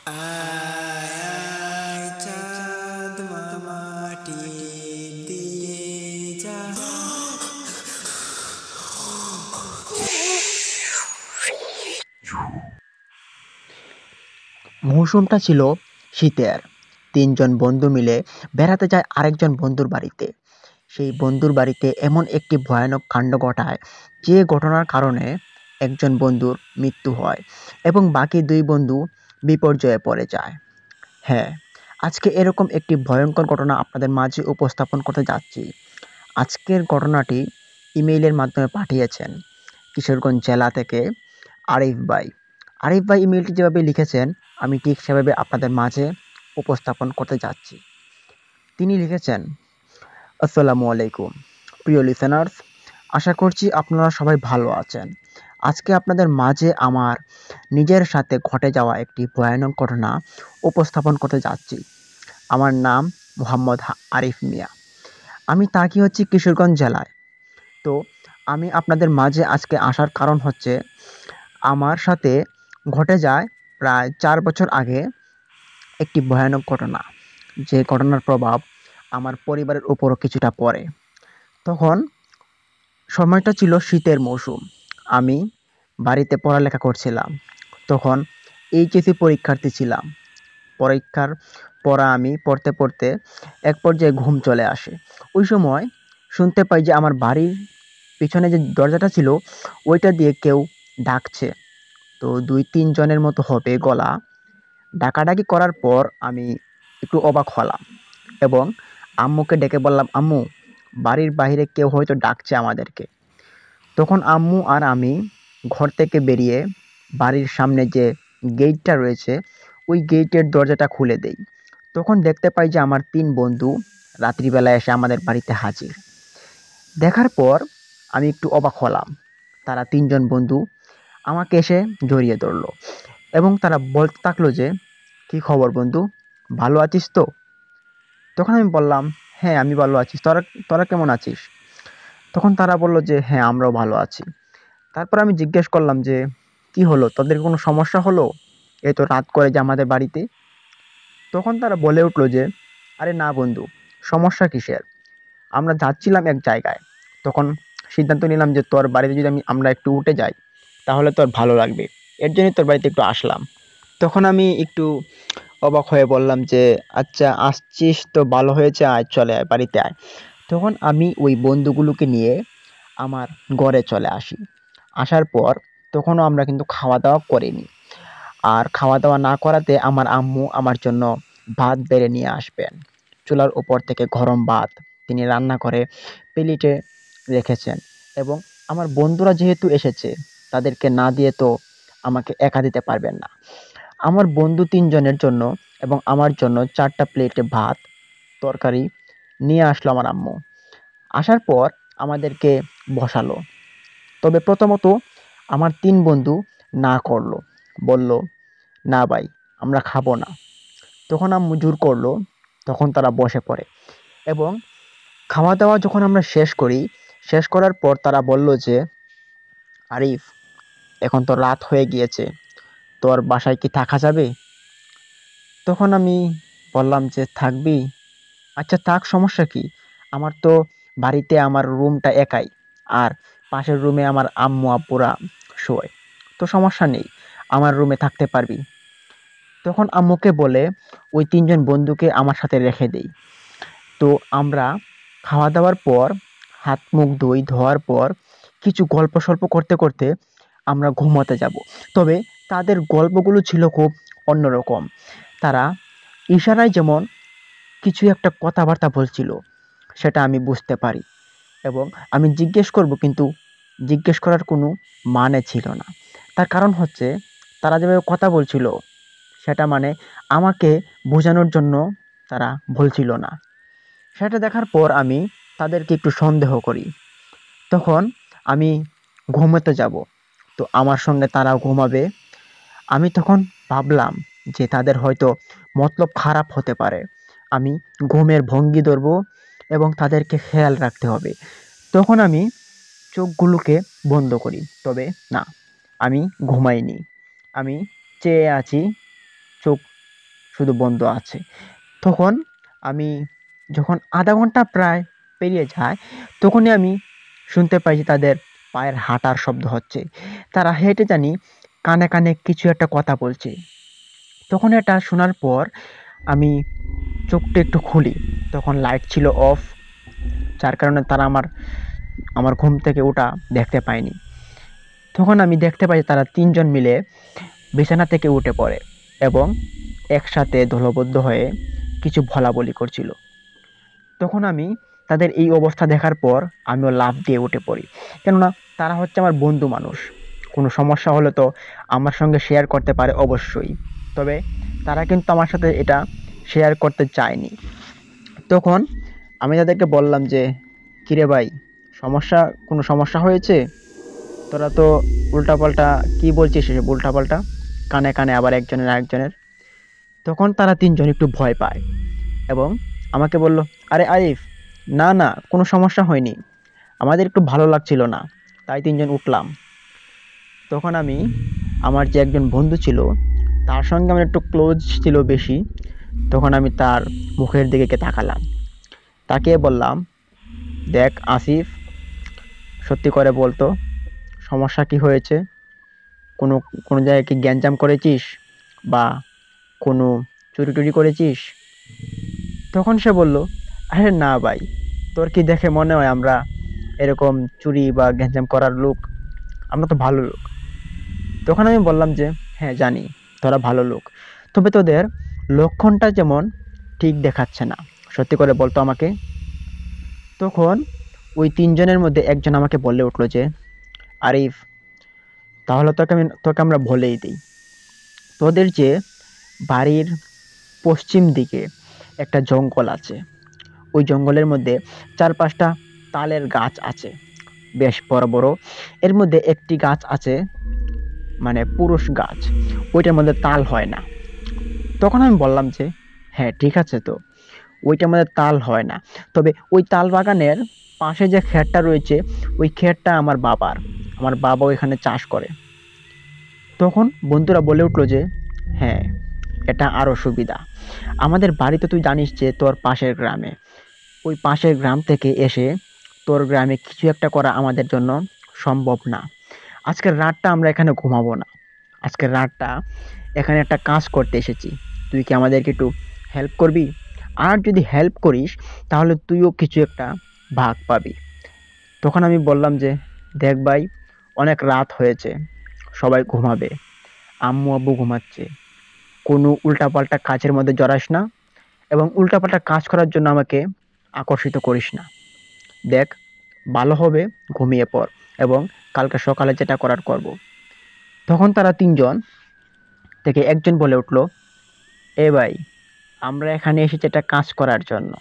আয় আয় চাঁদ মামা টিপ দিয়ে যা। মৌসুমটা ছিল শীতের। তিনজন বন্ধু মিলে বেড়াতে যায় আরেকজন বন্ধুর বাড়িতে। সেই বন্ধুর বাড়িতে এমন একটি ভয়ানক কাণ্ড ঘটায়, যে ঘটনার কারণে একজন বন্ধুর মৃত্যু হয় এবং বাকি দুই বন্ধু বিপর্যয়ে পড়ে যায়। হ্যাঁ, আজকে এরকম একটি ভয়ঙ্কর ঘটনা আপনাদের মাঝে উপস্থাপন করতে যাচ্ছি। আজকের ঘটনাটি ইমেইলের মাধ্যমে পাঠিয়েছেন কিশোরগঞ্জ জেলা থেকে আরিফ ভাই। আরিফ ভাই ইমেইলটি যেভাবে লিখেছেন, আমি ঠিক সেভাবে আপনাদের মাঝে উপস্থাপন করতে যাচ্ছি। তিনি লিখেছেন, আসসালামু আলাইকুম প্রিয় লিসেনার্স, আশা করছি আপনারা সবাই ভালো আছেন। আজকে আপনাদের মাঝে আমার নিজের সাথে ঘটে যাওয়া একটি ভয়ানক ঘটনা উপস্থাপন করতে যাচ্ছি। আমার নাম মোহাম্মদ আরিফ মিয়া। আমি থাকি হচ্ছে কিশোরগঞ্জ জেলায়। তো আমি আপনাদের মাঝে আজকে আসার কারণ হচ্ছে, আমার সাথে ঘটে যায় প্রায় ৪ বছর আগে একটি ভয়ানক ঘটনা। যে ঘটনার প্রভাব আমার পরিবারের উপরও কিছুটা পড়ে। তখন সময়টা ছিল শীতের মৌসুম। আমি বাড়িতে পড়ালেখা করছিলাম। তখন এইচএসসি পরীক্ষার্থী ছিলাম। পরীক্ষার পড়া আমি পড়তে পড়তে এক পর্যায়ে ঘুম চলে আসে। ওই সময় শুনতে পাই যে আমার বাড়ির পিছনে যে দরজাটা ছিল, ওইটা দিয়ে কেউ ডাকছে। তো ২-৩ জনের মতো হবে গলা। ডাকাডাকি করার পর আমি একটু অবাক হলাম এবং আম্মুকে ডেকে বললাম, আম্মু, বাড়ির বাইরে কেউ হয়তো ডাকছে আমাদেরকে। তখন আম্মু আর আমি ঘর থেকে বেরিয়ে বাড়ির সামনে যে গেটটা রয়েছে, ওই গেটের দরজাটা খুলে দেই। তখন দেখতে পাই যে আমার ৩ বন্ধু রাত্রিবেলা এসে আমাদের বাড়িতে হাজির। দেখার পর আমি একটু অবাক হলাম। তারা ৩ জন বন্ধু আমাকে এসে জড়িয়ে ধরলো এবং তারা বলতে থাকলো যে, "কী খবর বন্ধু? ভালো আছিস তো?" তখন আমি বললাম, "হ্যাঁ, আমি ভালো আছি। তোরা তোরা কেমন আছিস?" তখন তারা বলল যে, "হ্যাঁ, আমরাও ভালো আছি।" তারপর আমি জিজ্ঞেস করলাম যে, "কি হলো? তোদের কোনো সমস্যা হলো? এই তো রাত করে যে আমাদের বাড়িতে?" তখন তারা বলে উঠল যে, "আরে না বন্ধু, সমস্যা কিসের? আমরা যাচ্ছিলাম এক জায়গায়। তখন সিদ্ধান্ত নিলাম যে তোর বাড়িতে যদি আমরা একটু উঠে যাই, তাহলে তোর ভালো লাগবে। এর জন্যই তোর বাড়িতে একটু আসলাম।" তখন আমি একটু অবাক হয়ে বললাম যে, "আচ্ছা আসছিস তো ভালো হয়েছে, আয় চলে আয়, বাড়িতে আয়।" তখন আমি ওই বন্ধুগুলোকে নিয়ে আমার ঘরে চলে আসি। আসার পর তখনও আমরা কিন্তু খাওয়া-দাওয়া করিনি। আর খাওয়া-দাওয়া না করাতে আমার আম্মু আমার জন্য ভাত বেড়ে নিয়ে আসবেন। চুলার উপর থেকে গরম ভাত তিনি রান্না করে প্লেটে রেখেছেন এবং আমার বন্ধুরা যেহেতু এসেছে, তাদেরকে না দিয়ে তো আমাকে একা দিতে পারবেন না। আমার বন্ধু ৩ জনের জন্য এবং আমার জন্য ৪ টা প্লেটে ভাত, তরকারি নিয়ে আসলো আমার আম্মু। আসার পর আমাদেরকে বসালো। তবে প্রথমত আমার ৩ বন্ধু না করলো। বলল, "না ভাই, আমরা খাবো না।" তখন আম্মু জোর করলো। তখন তারা বসে পড়ে এবং খাওয়া-দাওয়া যখন আমরা শেষ করি, শেষ করার পর তারা বলল যে, "আরিফ, এখন তো রাত হয়ে গিয়েছে। তোর বাসায় কি থাকা যাবে?" তখন আমি বললাম যে, "থাকবি? আচ্ছা থাক, সমস্যা কি? আমার তো বাড়িতে আমার রুমটা একাই। আর পাশের রুমে আমার আম্মু-আব্বুরা শোয়। তো সমস্যা নেই। আমার রুমে থাকতে পারবি।" তখন আম্মুকে বলে ওই ৩ জন বন্ধুকে আমার সাথে রেখে দেই। তো আমরা খাওয়া-দাওয়ার পর হাত-মুখ ধুই, ধোয়ার পর কিছু গল্প-সল্প করতে, করতে আমরা ঘুমাতে যাব। তবে তাদের গল্পগুলো ছিল খুব অন্যরকম। তারা ইশারায় যেমন কিছু একটা কথাবার্তা বলছিল, সেটা আমি বুঝতে পারি এবং আমি জিজ্ঞেস করব, কিন্তু জিজ্ঞেস করার কোনো মানে ছিল না। তার কারণ হচ্ছে, তারা যেভাবে কথা বলছিল, সেটা মানে আমাকে বোঝানোর জন্য তারা বলছিল না। সেটা দেখার পর আমি তাদেরকে একটু সন্দেহ করি। তখন আমি ঘুমোতে যাব। তো আমার সঙ্গে তারাও ঘুমাবে। আমি তখন ভাবলাম যে তাদের হয়তো মতলব খারাপ হতে পারে। আমি ঘুমের ভঙ্গি ধরবো এবং তাদেরকে খেয়াল রাখতে হবে। তখন আমি চোখগুলোকে বন্ধ করি। তবে না, আমি ঘুমাইনি। আমি চেয়ে আছি চোখ শুধু বন্ধ আছে। তখন আমি যখন আধা ঘন্টা প্রায় পেরিয়ে যায়, তখনই আমি শুনতে পাই যে তাদের পায়ের হাঁটার শব্দ হচ্ছে। তারা হেঁটে জানি কানে কানে কিছু একটা কথা বলছে। তখন এটা শোনার পর আমি চোখটা একটু খুলি, তখন লাইট ছিল অফ, যার কারণে তারা আমার আমার ঘুম থেকে ওঠা দেখতে পায়নি। তখন আমি দেখতে পাই তারা তিনজন মিলে বিছানা থেকে উঠে পড়ে এবং একসাথে দলবদ্ধ হয়ে কিছু বলাবলি করছিল। তখন আমি তাদের এই অবস্থা দেখার পর আমিও লাফ দিয়ে উঠে পড়ি, কেননা তারা হচ্ছে আমার বন্ধু মানুষ। কোনো সমস্যা হলে তো আমার সঙ্গে শেয়ার করতে পারে অবশ্যই, তবে তারা কিন্তু আমার সাথে এটা শেয়ার করতে চায়নি। তখন আমি তাদেরকে বললাম যে, কিরে ভাই, কোনো সমস্যা হয়েছে? তোরা তো উল্টাপাল্টা কি বলছিস, এসব উল্টাপাল্টা কানে কানে আবার একজনের আরেকজনের। তখন তারা তিনজন একটু ভয় পায় এবং আমাকে বলল, আরে আরিফ, না না, কোনো সমস্যা হয়নি, আমাদের একটু ভালো লাগছিল না, তাই তিনজন উঠলাম। তখন আমি আমার যে একজন বন্ধু ছিল, তার সঙ্গে আমার একটু ক্লোজ ছিল বেশি, তখন আমি তার মুখের দিকে তাকালাম, তাকিয়ে বললাম, দেখ আসিফ, সত্যি করে বলতো, সমস্যা কি হয়েছে? কোনো কোনো জায়গায় কি গ্যাঞ্জাম করেছিস বা কোনো চুরি টুরি করেছিস? তখন সে বলল, আরে না ভাই, তোর কি দেখে মনে হয় আমরা এরকম চুরি বা গ্যাঞ্জাম করার লোক? আমরা তো ভালো লোক। তখন আমি বললাম যে, হ্যাঁ জানি তোরা ভালো লোক, তবে তোদের লক্ষণটা যেমন ঠিক দেখাচ্ছে না, সত্যি করে বলতো আমাকে। তখন ওই তিনজনের মধ্যে একজন আমাকে বলে উঠলো যে, আরিফ, তাহলে তোকে আমরা বলেই দিই, তোদের যে বাড়ির পশ্চিম দিকে একটা জঙ্গল আছে, ওই জঙ্গলের মধ্যে 4-5টা তালের গাছ আছে, বেশ বড় বড়। এর মধ্যে একটি গাছ আছে, মানে পুরুষ গাছ, ওইটার মধ্যে তাল হয় না। তখন আমি বললাম যে, হ্যাঁ ঠিক আছে, তো ওইটার মধ্যে তাল হয় না, তবে ওই তাল বাগানের পাশে যে ক্ষেতটা রয়েছে, ওই ক্ষেতটা আমার বাবা ওইখানে চাষ করে। তখন বন্ধুরা বলে উঠলো যে, হ্যাঁ, এটা আরো সুবিধা। আমাদের বাড়ি তো তুই জানিস যে তোর পাশের গ্রামে, ওই পাশের গ্রাম থেকে এসে তোর গ্রামে কিছু একটা করা আমাদের জন্য সম্ভব না। আজকের রাতটা আমরা এখানে ঘুমাবো না, আজকের রাতটা এখানে একটা কাজ করতে এসেছি, তুই কি আমাদেরকে একটু হেল্প করবি? আর যদি হেল্প করিস তাহলে তুইও কিছু একটা ভাগ পাবি। তখন আমি বললাম যে, দেখ ভাই, অনেক রাত হয়েছে, সবাই ঘুমাবে, আম্মু আব্বু ঘুমাচ্ছে, কোনো উল্টাপাল্টা কাজের মধ্যে জড়াস না এবং উল্টাপাল্টা কাজ করার জন্য আমাকে আকর্ষিত করিস না। দেখ, ভালো হবে ঘুমিয়ে পড় এবং কালকে সকালে যেটা করার করব। তখন তারা তিনজন থেকে একজন বলে উঠল, এ ভাই, আমরা এখানে এসেছি একটা কাজ করার জন্য,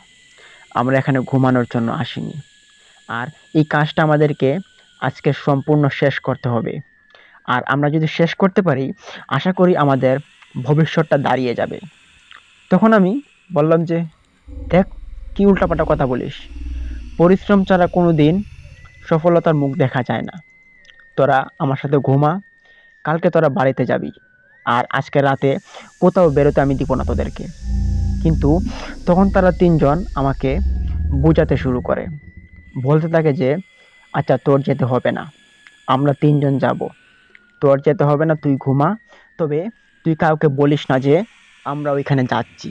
আমরা এখানে ঘুমানোর জন্য আসিনি। আর এই কাজটা আমাদেরকে আজকে সম্পূর্ণ শেষ করতে হবে। আর আমরা যদি শেষ করতে পারি, আশা করি আমাদের ভবিষ্যৎটা দাঁড়িয়ে যাবে। তখন আমি বললাম যে, দেখ, কি উল্টাপাল্টা কথা বলিস, পরিশ্রম ছাড়া কোনো দিন সফলতার মুখ দেখা যায় না। তোরা আমার সাথে ঘুমা, কালকে তোরা বাড়িতে যাবি, আর আজকে রাতে কোথাও বেরোতে আমি দিব না তোদেরকে। কিন্তু তখন তারা তিনজন আমাকে বোঝাতে শুরু করে, বলতে থাকে যে, আচ্ছা তোর যেতে হবে না, আমরা তিনজন যাব, তোর যেতে হবে না, তুই ঘুমা, তবে তুই কাউকে বলিস না যে আমরা ওইখানে যাচ্ছি।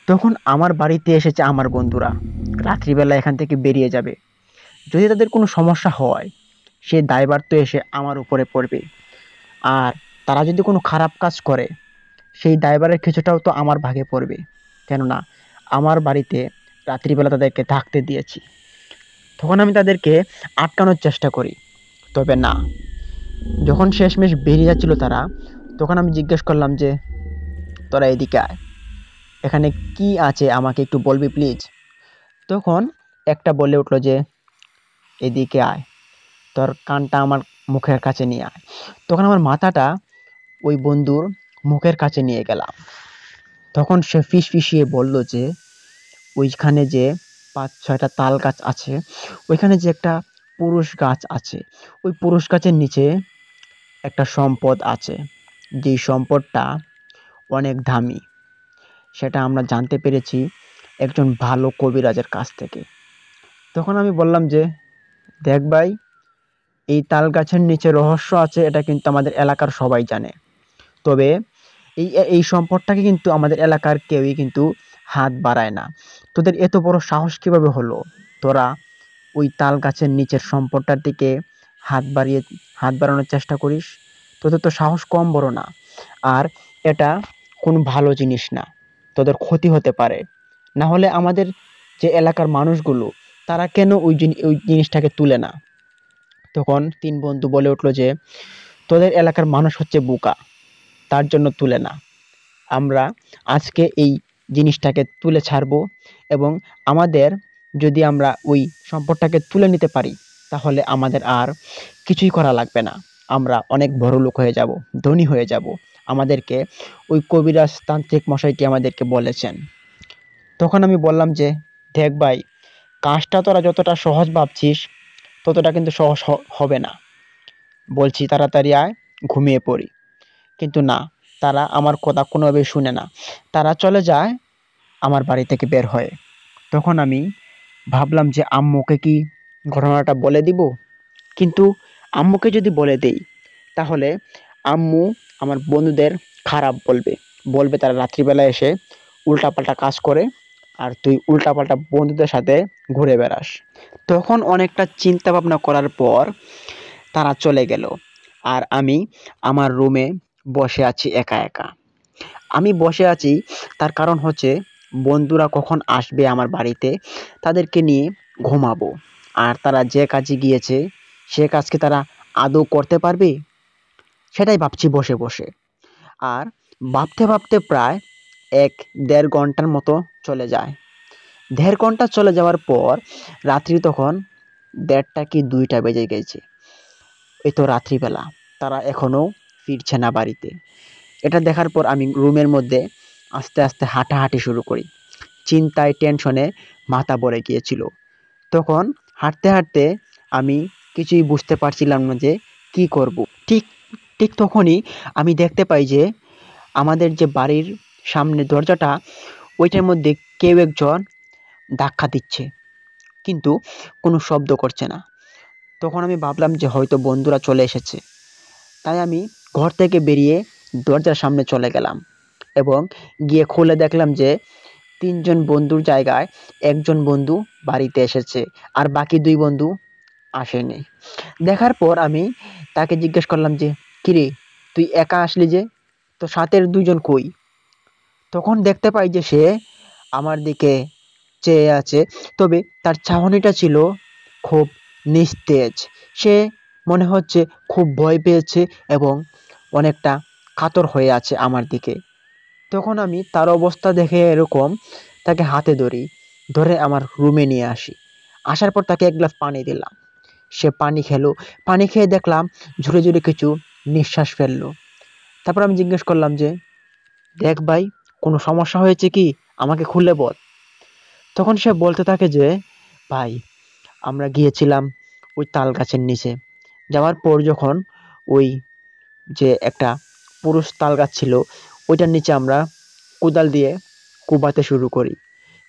তখন আমার বাড়িতে এসেছে আমার বন্ধুরা, রাত্রিবেলা এখান থেকে বেরিয়ে যাবে, যদি তাদের কোনো সমস্যা হয় সে দায়ভার তো এসে আমার উপরে পড়বে। আর তারা যদি কোনো খারাপ কাজ করে, সেই দায়ভারের কিছুটাও তো আমার ভাগে পড়বে, কেননা আমার বাড়িতে রাত্রিবেলা তাদেরকে থাকতে দিয়েছি। তখন আমি তাদেরকে আটকানোর চেষ্টা করি, তবে না। যখন শেষমেশ বেরিয়ে যাচ্ছিল তারা, তখন আমি জিজ্ঞেস করলাম যে, তোরা এদিকে আয়, এখানে কি আছে আমাকে একটু বলবি প্লিজ? তখন একটা বলে উঠলো যে, এদিকে আয়, তোর কানটা আমার মুখের কাছে নিয়ে আয়। তখন আমার মাথাটা ওই বন্ধুর মুখের কাছে নিয়ে গেলাম। তখন সে ফিসফিসিয়ে বলল যে, ওইখানে যে 5-6টা তাল গাছ আছে, ওইখানে যে একটা পুরুষ গাছ আছে, ওই পুরুষ গাছের নিচে একটা সম্পদ আছে, যেই সম্পদটা অনেক দামি। সেটা আমরা জানতে পেরেছি একজন ভালো কবিরাজের কাছ থেকে। তখন আমি বললাম যে, দেখ ভাই, এই তাল গাছের নিচে রহস্য আছে, এটা কিন্তু আমাদের এলাকার সবাই জানে। তবে এই সম্পদটাকে কিন্তু আমাদের এলাকার কেউই কিন্তু হাত বাড়ায় না। তোদের এত বড় সাহস কিভাবে হলো? তোরা ওই তাল গাছের নিচের সম্পদটার দিকে হাত বাড়িয়ে হাত বাড়ানোর চেষ্টা করিস? তোদের তো সাহস কম বড় না। আর এটা কোনো ভালো জিনিস না, তোদের ক্ষতি হতে পারে। না হলে আমাদের যে এলাকার মানুষগুলো, তারা কেন ওই জিনিসটাকে তুলে না? তখন তিন বন্ধু বলে উঠলো যে, তোদের এলাকার মানুষ হচ্ছে বোকা, তার জন্য তুলে না। আমরা আজকে এই জিনিসটাকে তুলে ছাড়বো, এবং আমাদের যদি আমরা ওই সম্পদটাকে তুলে নিতে পারি, তাহলে আমাদের আর কিছুই করা লাগবে না। আমরা অনেক বড় লোক হয়ে যাব, ধনী হয়ে যাব। আমাদেরকে ওই কবিরাজ তান্ত্রিক মশাইটি আমাদেরকে বলেছেন। তখন আমি বললাম যে, দেখ ভাই, কাজটা তোরা যতটা সহজ ভাবছিস, ততটা কিন্তু সহজ হবে না। বলছি তাড়াতাড়ি আয়, ঘুমিয়ে পড়ি। কিন্তু না, তারা আমার কথা কোনোভাবেই শুনে না। তারা চলে যায় আমার বাড়ি থেকে বের হয়ে। তখন আমি ভাবলাম যে আম্মুকে কি ঘটনাটা বলে দিব? কিন্তু আম্মুকে যদি বলে দেই, তাহলে আম্মু আমার বন্ধুদের খারাপ বলবে। বলবে তারা রাত্রিবেলা এসে উল্টাপাল্টা কাজ করে, আর তুই উল্টাপাল্টা বন্ধুদের সাথে ঘুরে বেড়াস। তখন অনেকটা চিন্তা ভাবনা করার পর তারা চলে গেল। আর আমি আমার রুমে বসে আছি একা একা। আমি বসে আছি, তার কারণ হচ্ছে বন্ধুরা কখন আসবে আমার বাড়িতে, তাদেরকে নিয়ে ঘুমাবো। আর তারা যে কাজে গিয়েছে, সে কাজকে তারা আদৌ করতে পারবে, সেটাই ভাবছি বসে বসে। আর ভাবতে ভাবতে প্রায় ১-১.৫ ঘন্টার মতো চলে যায়। ১.৫ ঘন্টা চলে যাওয়ার পর রাত্রি তখন ১:৩০ কি ২টা বেজে গেছে। এই তো রাত্রিবেলা, তারা এখনো ফিরছে না বাড়িতে। এটা দেখার পর আমি রুমের মধ্যে আস্তে আস্তে হাঁটাহাঁটি শুরু করি। চিন্তায় টেনশনে মাথা ভরে গিয়েছিল। তখন হাঁটতে হাঁটতে আমি কিছুই বুঝতে পারছিলাম না যে কি করব। ঠিক ঠিক তখনই আমি দেখতে পাই যে আমাদের যে বাড়ির সামনে দরজাটা, ওইটার মধ্যে কেউ একজন ধাক্কা দিচ্ছে, কিন্তু কোনো শব্দ করছে না। তখন আমি ভাবলাম যে হয়তো বন্ধুরা চলে এসেছে। তাই আমি ঘর থেকে বেরিয়ে দরজার সামনে চলে গেলাম, এবং গিয়ে খুলে দেখলাম যে ৩ জন বন্ধুর জায়গায় ১ জন বন্ধু বাড়িতে এসেছে, আর বাকি ২ বন্ধু আসেনি। দেখার পর আমি তাকে জিজ্ঞেস করলাম যে, কিরে, তুই একা আসলি যে, তো সাথের ২ জন কই? তখন দেখতে পাই যে সে আমার দিকে চেয়ে আছে, তবে তার চাহনিটা ছিল খুব নিস্তেজ। সে মনে হচ্ছে খুব ভয় পেয়েছে এবং অনেকটা কাতর হয়ে আছে আমার দিকে। তখন আমি তার অবস্থা দেখে এরকম তাকে হাতে ধরি, ধরে আমার রুমে নিয়ে আসি। আসার পর তাকে ১ গ্লাস পানি দিলাম। সে পানি খেলো। পানি খেয়ে দেখলাম জোরে জোরে কিছু নিঃশ্বাস ফেললো। তারপর আমি জিজ্ঞেস করলাম যে, দেখ ভাই, কোনো সমস্যা হয়েছে কি? আমাকে খুলে বল। তখন সে বলতে থাকে যে, ভাই, আমরা গিয়েছিলাম ওই তাল গাছের নিচে। যাওয়ার পর যখন ওই যে একটা পুরুষ তাল গাছ ছিল, ওইটার নিচে আমরা কোদাল দিয়ে কোবাতে শুরু করি।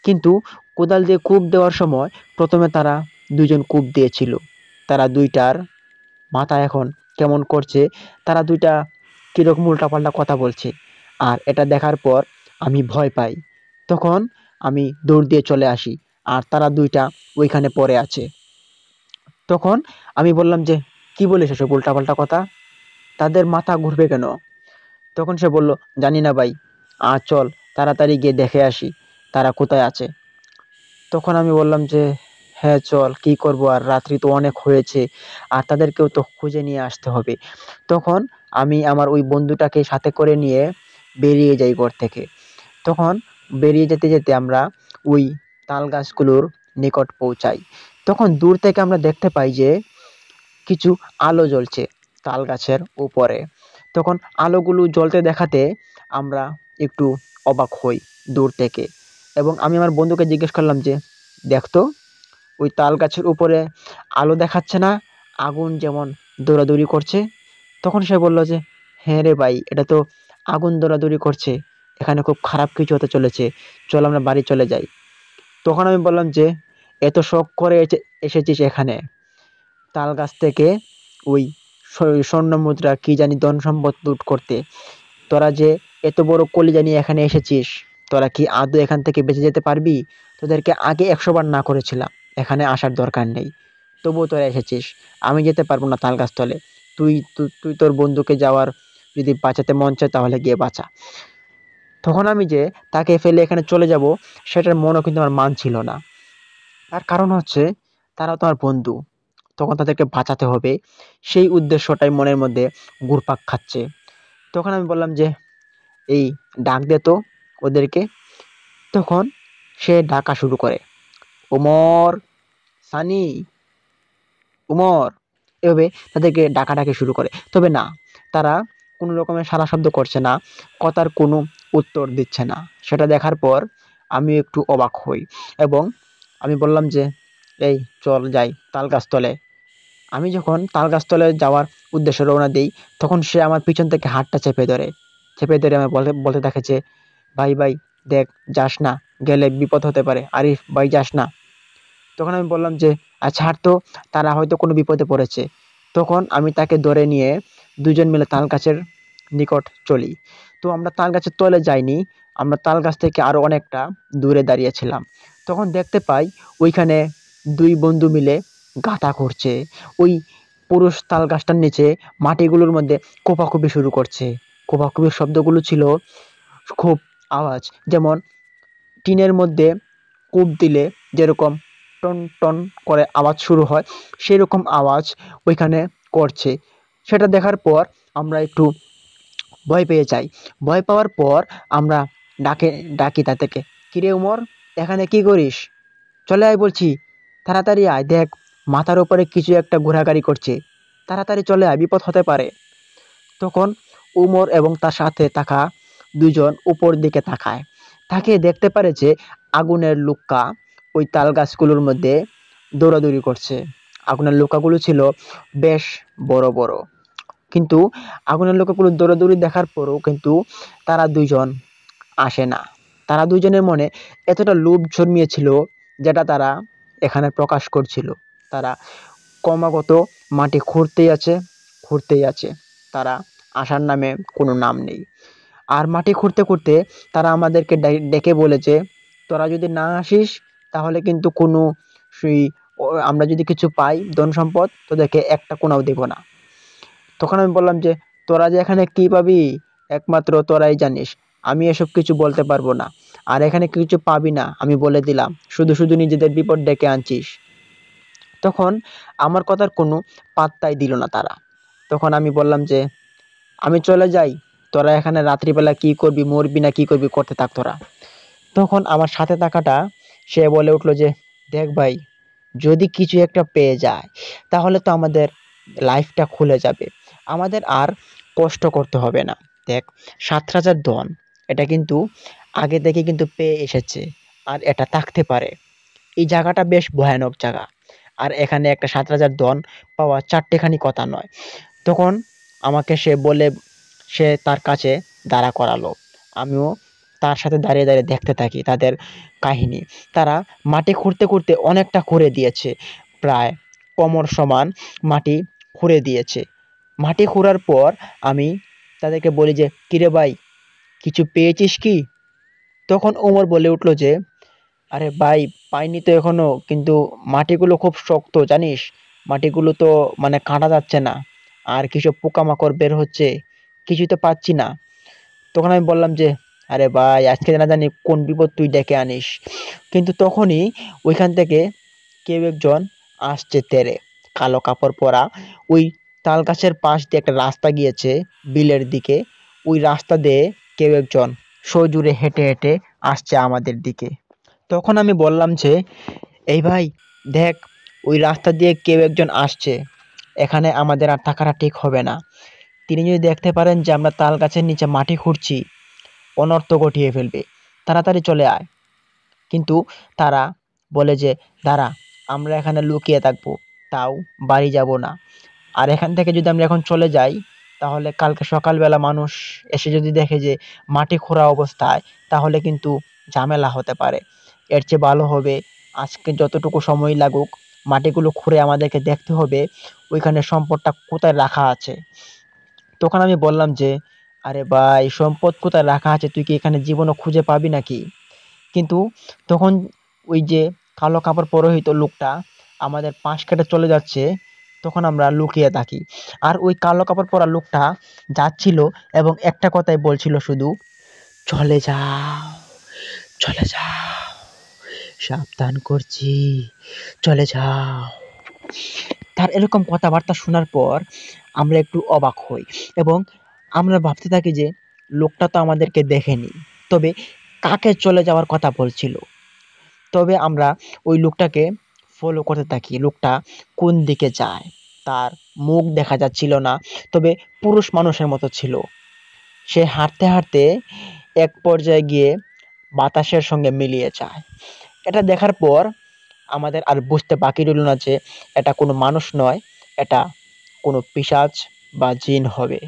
কিন্তু কোদাল দিয়ে কোপ দেওয়ার সময় প্রথমে তারা ২ জন কোপ দিয়েছিল। তারা ২ টার মাথা এখন কেমন করছে, তারা ২ টা কিরকম উল্টাপাল্টা কথা বলছে। আর এটা দেখার পর আমি ভয় পাই। তখন আমি দৌড় দিয়ে চলে আসি, আর তারা ২ টা ওইখানে পড়ে আছে। তখন আমি বললাম যে, কি বলিস এসব উল্টাপাল্টা কথা? তাদের মাথা ঘুরবে কেন? তখন সে বলল, জানি না ভাই, চল তাড়াতাড়ি গিয়ে দেখে আসি তারা কোথায় আছে। তখন আমি বললাম যে, হ্যাঁ চল, কি করব আর, রাত্রি তো অনেক হয়েছে, আর তাদেরকেও তো খুঁজে নিয়ে আসতে হবে। তখন আমি আমার ওই বন্ধুটাকে সাথে করে নিয়ে বেরিয়ে যাই ঘর থেকে। তখন বেরিয়ে যেতে যেতে আমরা ওই তাল গাছগুলোর নিকট পৌঁছাই। তখন দূর থেকে আমরা দেখতে পাই যে কিছু আলো জ্বলছে তাল গাছের উপরে। তখন আলোগুলো জ্বলতে দেখাতে আমরা একটু অবাক হই দূর থেকে, এবং আমি আমার বন্ধুকে জিজ্ঞেস করলাম যে, দেখতো, ওই তাল গাছের উপরে আলো দেখাচ্ছে না, আগুন যেমন দৌড়াদৌড়ি করছে? তখন সে বলল যে, হ্যাঁ রে ভাই, এটা তো আগুন দৌড়াদৌড়ি করছে। এখানে খুব খারাপ কিছু হতে চলেছে, চল আমরা বাড়ি চলে যাই। তখন আমি বললাম যে এত শখ করে এসেছিস এখানে তাল গাছ থেকে ওই স্বর্ণ মুদ্রা কি জানি ধন সম্পদ লুট করতে, তোরা যে এত বড় কলিজা নিয়ে এখানে এসেছিস, তোরা কি আদৌ এখান থেকে বেঁচে যেতে পারবি? তোদেরকে আগে 100 বার না করেছিলাম এখানে আসার দরকার নেই, তবুও তোরা এসেছিস। আমি যেতে পারবো না তাল গাছতলে, তুই তুই তুই তোর বন্ধুকে যাওয়ার যদি বাঁচাতে মন চায় তাহলে গিয়ে বাঁচা। তখন আমি যে তাকে ফেলে এখানে চলে যাব সেটার মনও কিন্তু আমার মানছিল না। তার কারণ হচ্ছে তারা তো আমার বন্ধু, তখন তাদেরকে বাঁচাতে হবে, সেই উদ্দেশ্যটাই মনের মধ্যে ঘুরপাক খাচ্ছে। তখন আমি বললাম যে এই ডাক দে তো ওদেরকে। তখন সে ডাকা শুরু করে, ওমর, সানি, উমর, এভাবে তাদেরকে ডাকাডাকি শুরু করে। তবে না, তারা কোনো রকমের সাড়া শব্দ করছে না, কথার কোনো উত্তর দিচ্ছে না। সেটা দেখার পর আমি একটু অবাক হই এবং আমি বললাম যে এই চল যাই তাল গাছতলে। আমি যখন তাল গাছতলে যাওয়ার উদ্দেশ্যে রওনা দিই, তখন সে আমার পিছন থেকে হাতটা চেপে ধরে। চেপে ধরে আমি বলতে বলতে থাকে যে ভাই ভাই দেখ, যাস না, গেলে বিপদ হতে পারে, আরিফ ভাই যাস না। তখন আমি বললাম যে আচ্ছা ছাড় তো, তারা হয়তো কোনো বিপদে পড়েছে। তখন আমি তাকে ধরে নিয়ে দুজন মিলে তাল গাছের নিকট চলি। তো আমরা তাল গাছের তলে যাইনি, আমরা তাল গাছ থেকে আরো অনেকটা দূরে দাঁড়িয়েছিলাম। তখন দেখতে পাই ওইখানে দুই বন্ধু মিলে গাঁথা করছে। ওই পুরুষ তাল গাছটার নিচে মাটিগুলোর মধ্যে কোপাকুপি শুরু করছে। কোপাকুপির শব্দগুলো ছিল খুব আওয়াজ, যেমন টিনের মধ্যে কূপ দিলে যেরকম টন টন করে আওয়াজ শুরু হয়, সেরকম আওয়াজ ওইখানে করছে। সেটা দেখার পর আমরা একটু ভয় পেয়ে যাই। ভয় পাওয়ার পর আমরা ডাকে ডাকি তাদেরকে, কিরে উমর, এখানে কি করিস? চলে আয় বলছি, তাড়াতাড়ি আয়, দেখ মাথার উপরে কিছু একটা ঘোরাঘুরি করছে, তাড়াতাড়ি চলে আয়, বিপদ হতে পারে। তখন উমর এবং তার সাথে থাকা দুজন উপর দিকে তাকায়, তাকিয়ে দেখতে পারে যে আগুনের লুক্কা ওই তাল গাছগুলোর মধ্যে দৌড়াদৌড়ি করছে। আগুনের লুকাগুলো ছিল বেশ বড় বড়, কিন্তু আগুনের লুকাগুলো দৌড়াদৌড়ি দেখার পরও কিন্তু তারা দুইজন আসে না। তারা দুইজনের মনে এতটা লোভ জন্মিয়েছিল, যেটা তারা এখানে প্রকাশ করছিল। তারা ক্রমাগত মাটি খুঁড়তেই আছে, খুঁড়তেই আছে, তারা আসার নামে কোনো নাম নেই। আর মাটি খুঁড়তে খুঁড়তে তারা আমাদেরকে ডেকে বলেছে, তোরা যদি না আসিস তাহলে কিন্তু কোনো সেই আমরা যদি কিছু পাই ধন সম্পদ, তোদেরকে একটা কোনাও দেব না। তখন আমি বললাম যে তোরা যে এখানে কি পাবি একমাত্র তোরাই জানিস, আমি এসব কিছু বলতে পারবো না। আর এখানে কিছু পাবি না আমি বলে দিলাম, শুধু শুধু নিজেদের বিপদ ডেকে আনছিস। তখন আমার কথার কোনো পাত্তাই দিল না তারা। তখন আমি বললাম যে আমি চলে যাই, তোরা এখানে রাত্রিবেলা কি করবি, মরবি না কি করবি, করতে থাক তোরা। তখন আমার সাথে থাকাটা সে বলে উঠলো যে দেখ ভাই, যদি কিছু একটা পেয়ে যায় তাহলে তো আমাদের লাইফটা খুলে যাবে, আমাদের আর কষ্ট করতে হবে না। দেখ, 7 রাজার ধন, এটা কিন্তু আগে থেকে কিন্তু পেয়ে এসেছে, আর এটা থাকতে পারে। এই জায়গাটা বেশ ভয়ানক জায়গা, আর এখানে একটা 7 রাজার ধন পাওয়া চারটেখানি কথা নয়। তখন আমাকে সে বলে সে তার কাছে দাঁড়া করালো। আমিও তার সাথে দাঁড়িয়ে দাঁড়িয়ে দেখতে থাকি তাদের কাহিনী। তারা মাটি খুঁড়তে খুঁড়তে অনেকটা খুঁড়ে দিয়েছে, প্রায় কোমর সমান মাটি খুঁড়ে দিয়েছে। মাটি খোঁড়ার পর আমি তাদেরকে বলি যে কিরে ভাই, কিছু পেয়েছিস কি? তখন ওমর বলে উঠলো যে আরে ভাই, পাইনি তো এখনো, কিন্তু মাটিগুলো খুব শক্ত জানিস, মাটিগুলো তো মানে কাটা যাচ্ছে না, আর কিছু পোকামাকড় বের হচ্ছে, কিছুই তো পাচ্ছি না। তখন আমি বললাম যে আরে ভাই, আজকে না জানি কোন বিপদ তুই ডেকে আনিস। কিন্তু তখনই ওইখান থেকে কেউ একজন আসছে তেরে, কালো কাপড় পরা। ওই তাল গাছের পাশ দিয়ে একটা রাস্তা গিয়েছে বিলের দিকে, ওই রাস্তা দিয়ে কেউ একজন সজোরে হেঁটে হেঁটে আসছে আমাদের দিকে। তখন আমি বললাম যে এই ভাই দেখ, ওই রাস্তা দিয়ে কেউ একজন আসছে, এখানে আমাদের আর থাকাটা ঠিক হবে না। তিনি যদি দেখতে পারেন যে আমরা তাল গাছের নিচে মাটি খুঁড়ছি, অনর্থ ঘটিয়ে ফেলবে, তাড়াতাড়ি চলে আয়। কিন্তু তারা বলে যে দাঁড়া, আমরা এখানে লুকিয়ে থাকবো, তাও বাড়ি যাব না। আর এখান থেকে যদি আমরা এখন চলে যাই তাহলে কালকে সকালবেলা মানুষ এসে যদি দেখে যে মাটি খোঁড়া অবস্থায়, তাহলে কিন্তু ঝামেলা হতে পারে। এর চেয়ে ভালো হবে আজকে যতটুকু সময় লাগুক মাটিগুলো খুঁড়ে আমাদেরকে দেখতে হবে ওইখানে সম্পদটা কোথায় রাখা আছে। তখন আমি বললাম যে, আরে ভাই সম্পদ কোথায় রাখা আছে তুই কি এখানে জীবনও খুঁজে পাবি নাকি? কিন্তু তখন ওই যে কালো কাপড় পরিহিত লোকটা আমাদের পাশ কেটে চলে যাচ্ছে, তখন আমরা লুকিয়ে থাকি। আর ওই কালো কাপড় পরা লোকটা যাচ্ছিল এবং একটা কথাই বলছিল শুধু, চলে যাও, চলে যাও, সাবধান করছি, চলে যাও। তার এরকম কথাবার্তা শোনার পর আমরা একটু অবাক হই এবং আমরা ভাবতে থাকি যে লোকটা তো আমাদেরকে দেখেনি, তবে কাকে চলে যাওয়ার কথা বলছিল। তবে আমরা ওই লোকটাকে ফলো করতে থাকি, লোকটা কোন দিকে যায়। তার মুখ দেখা যাচ্ছিল না, তবে পুরুষ মানুষের মতো ছিল। সে হাঁটতে হাঁটতে এক পর্যায়ে গিয়ে বাতাসের সঙ্গে মিলিয়ে যায়। এটা দেখার পর আমাদের আর বুঝতে বাকি রইল না যে এটা কোনো মানুষ নয়, এটা কোনো পিশাচ বা জিন হবে।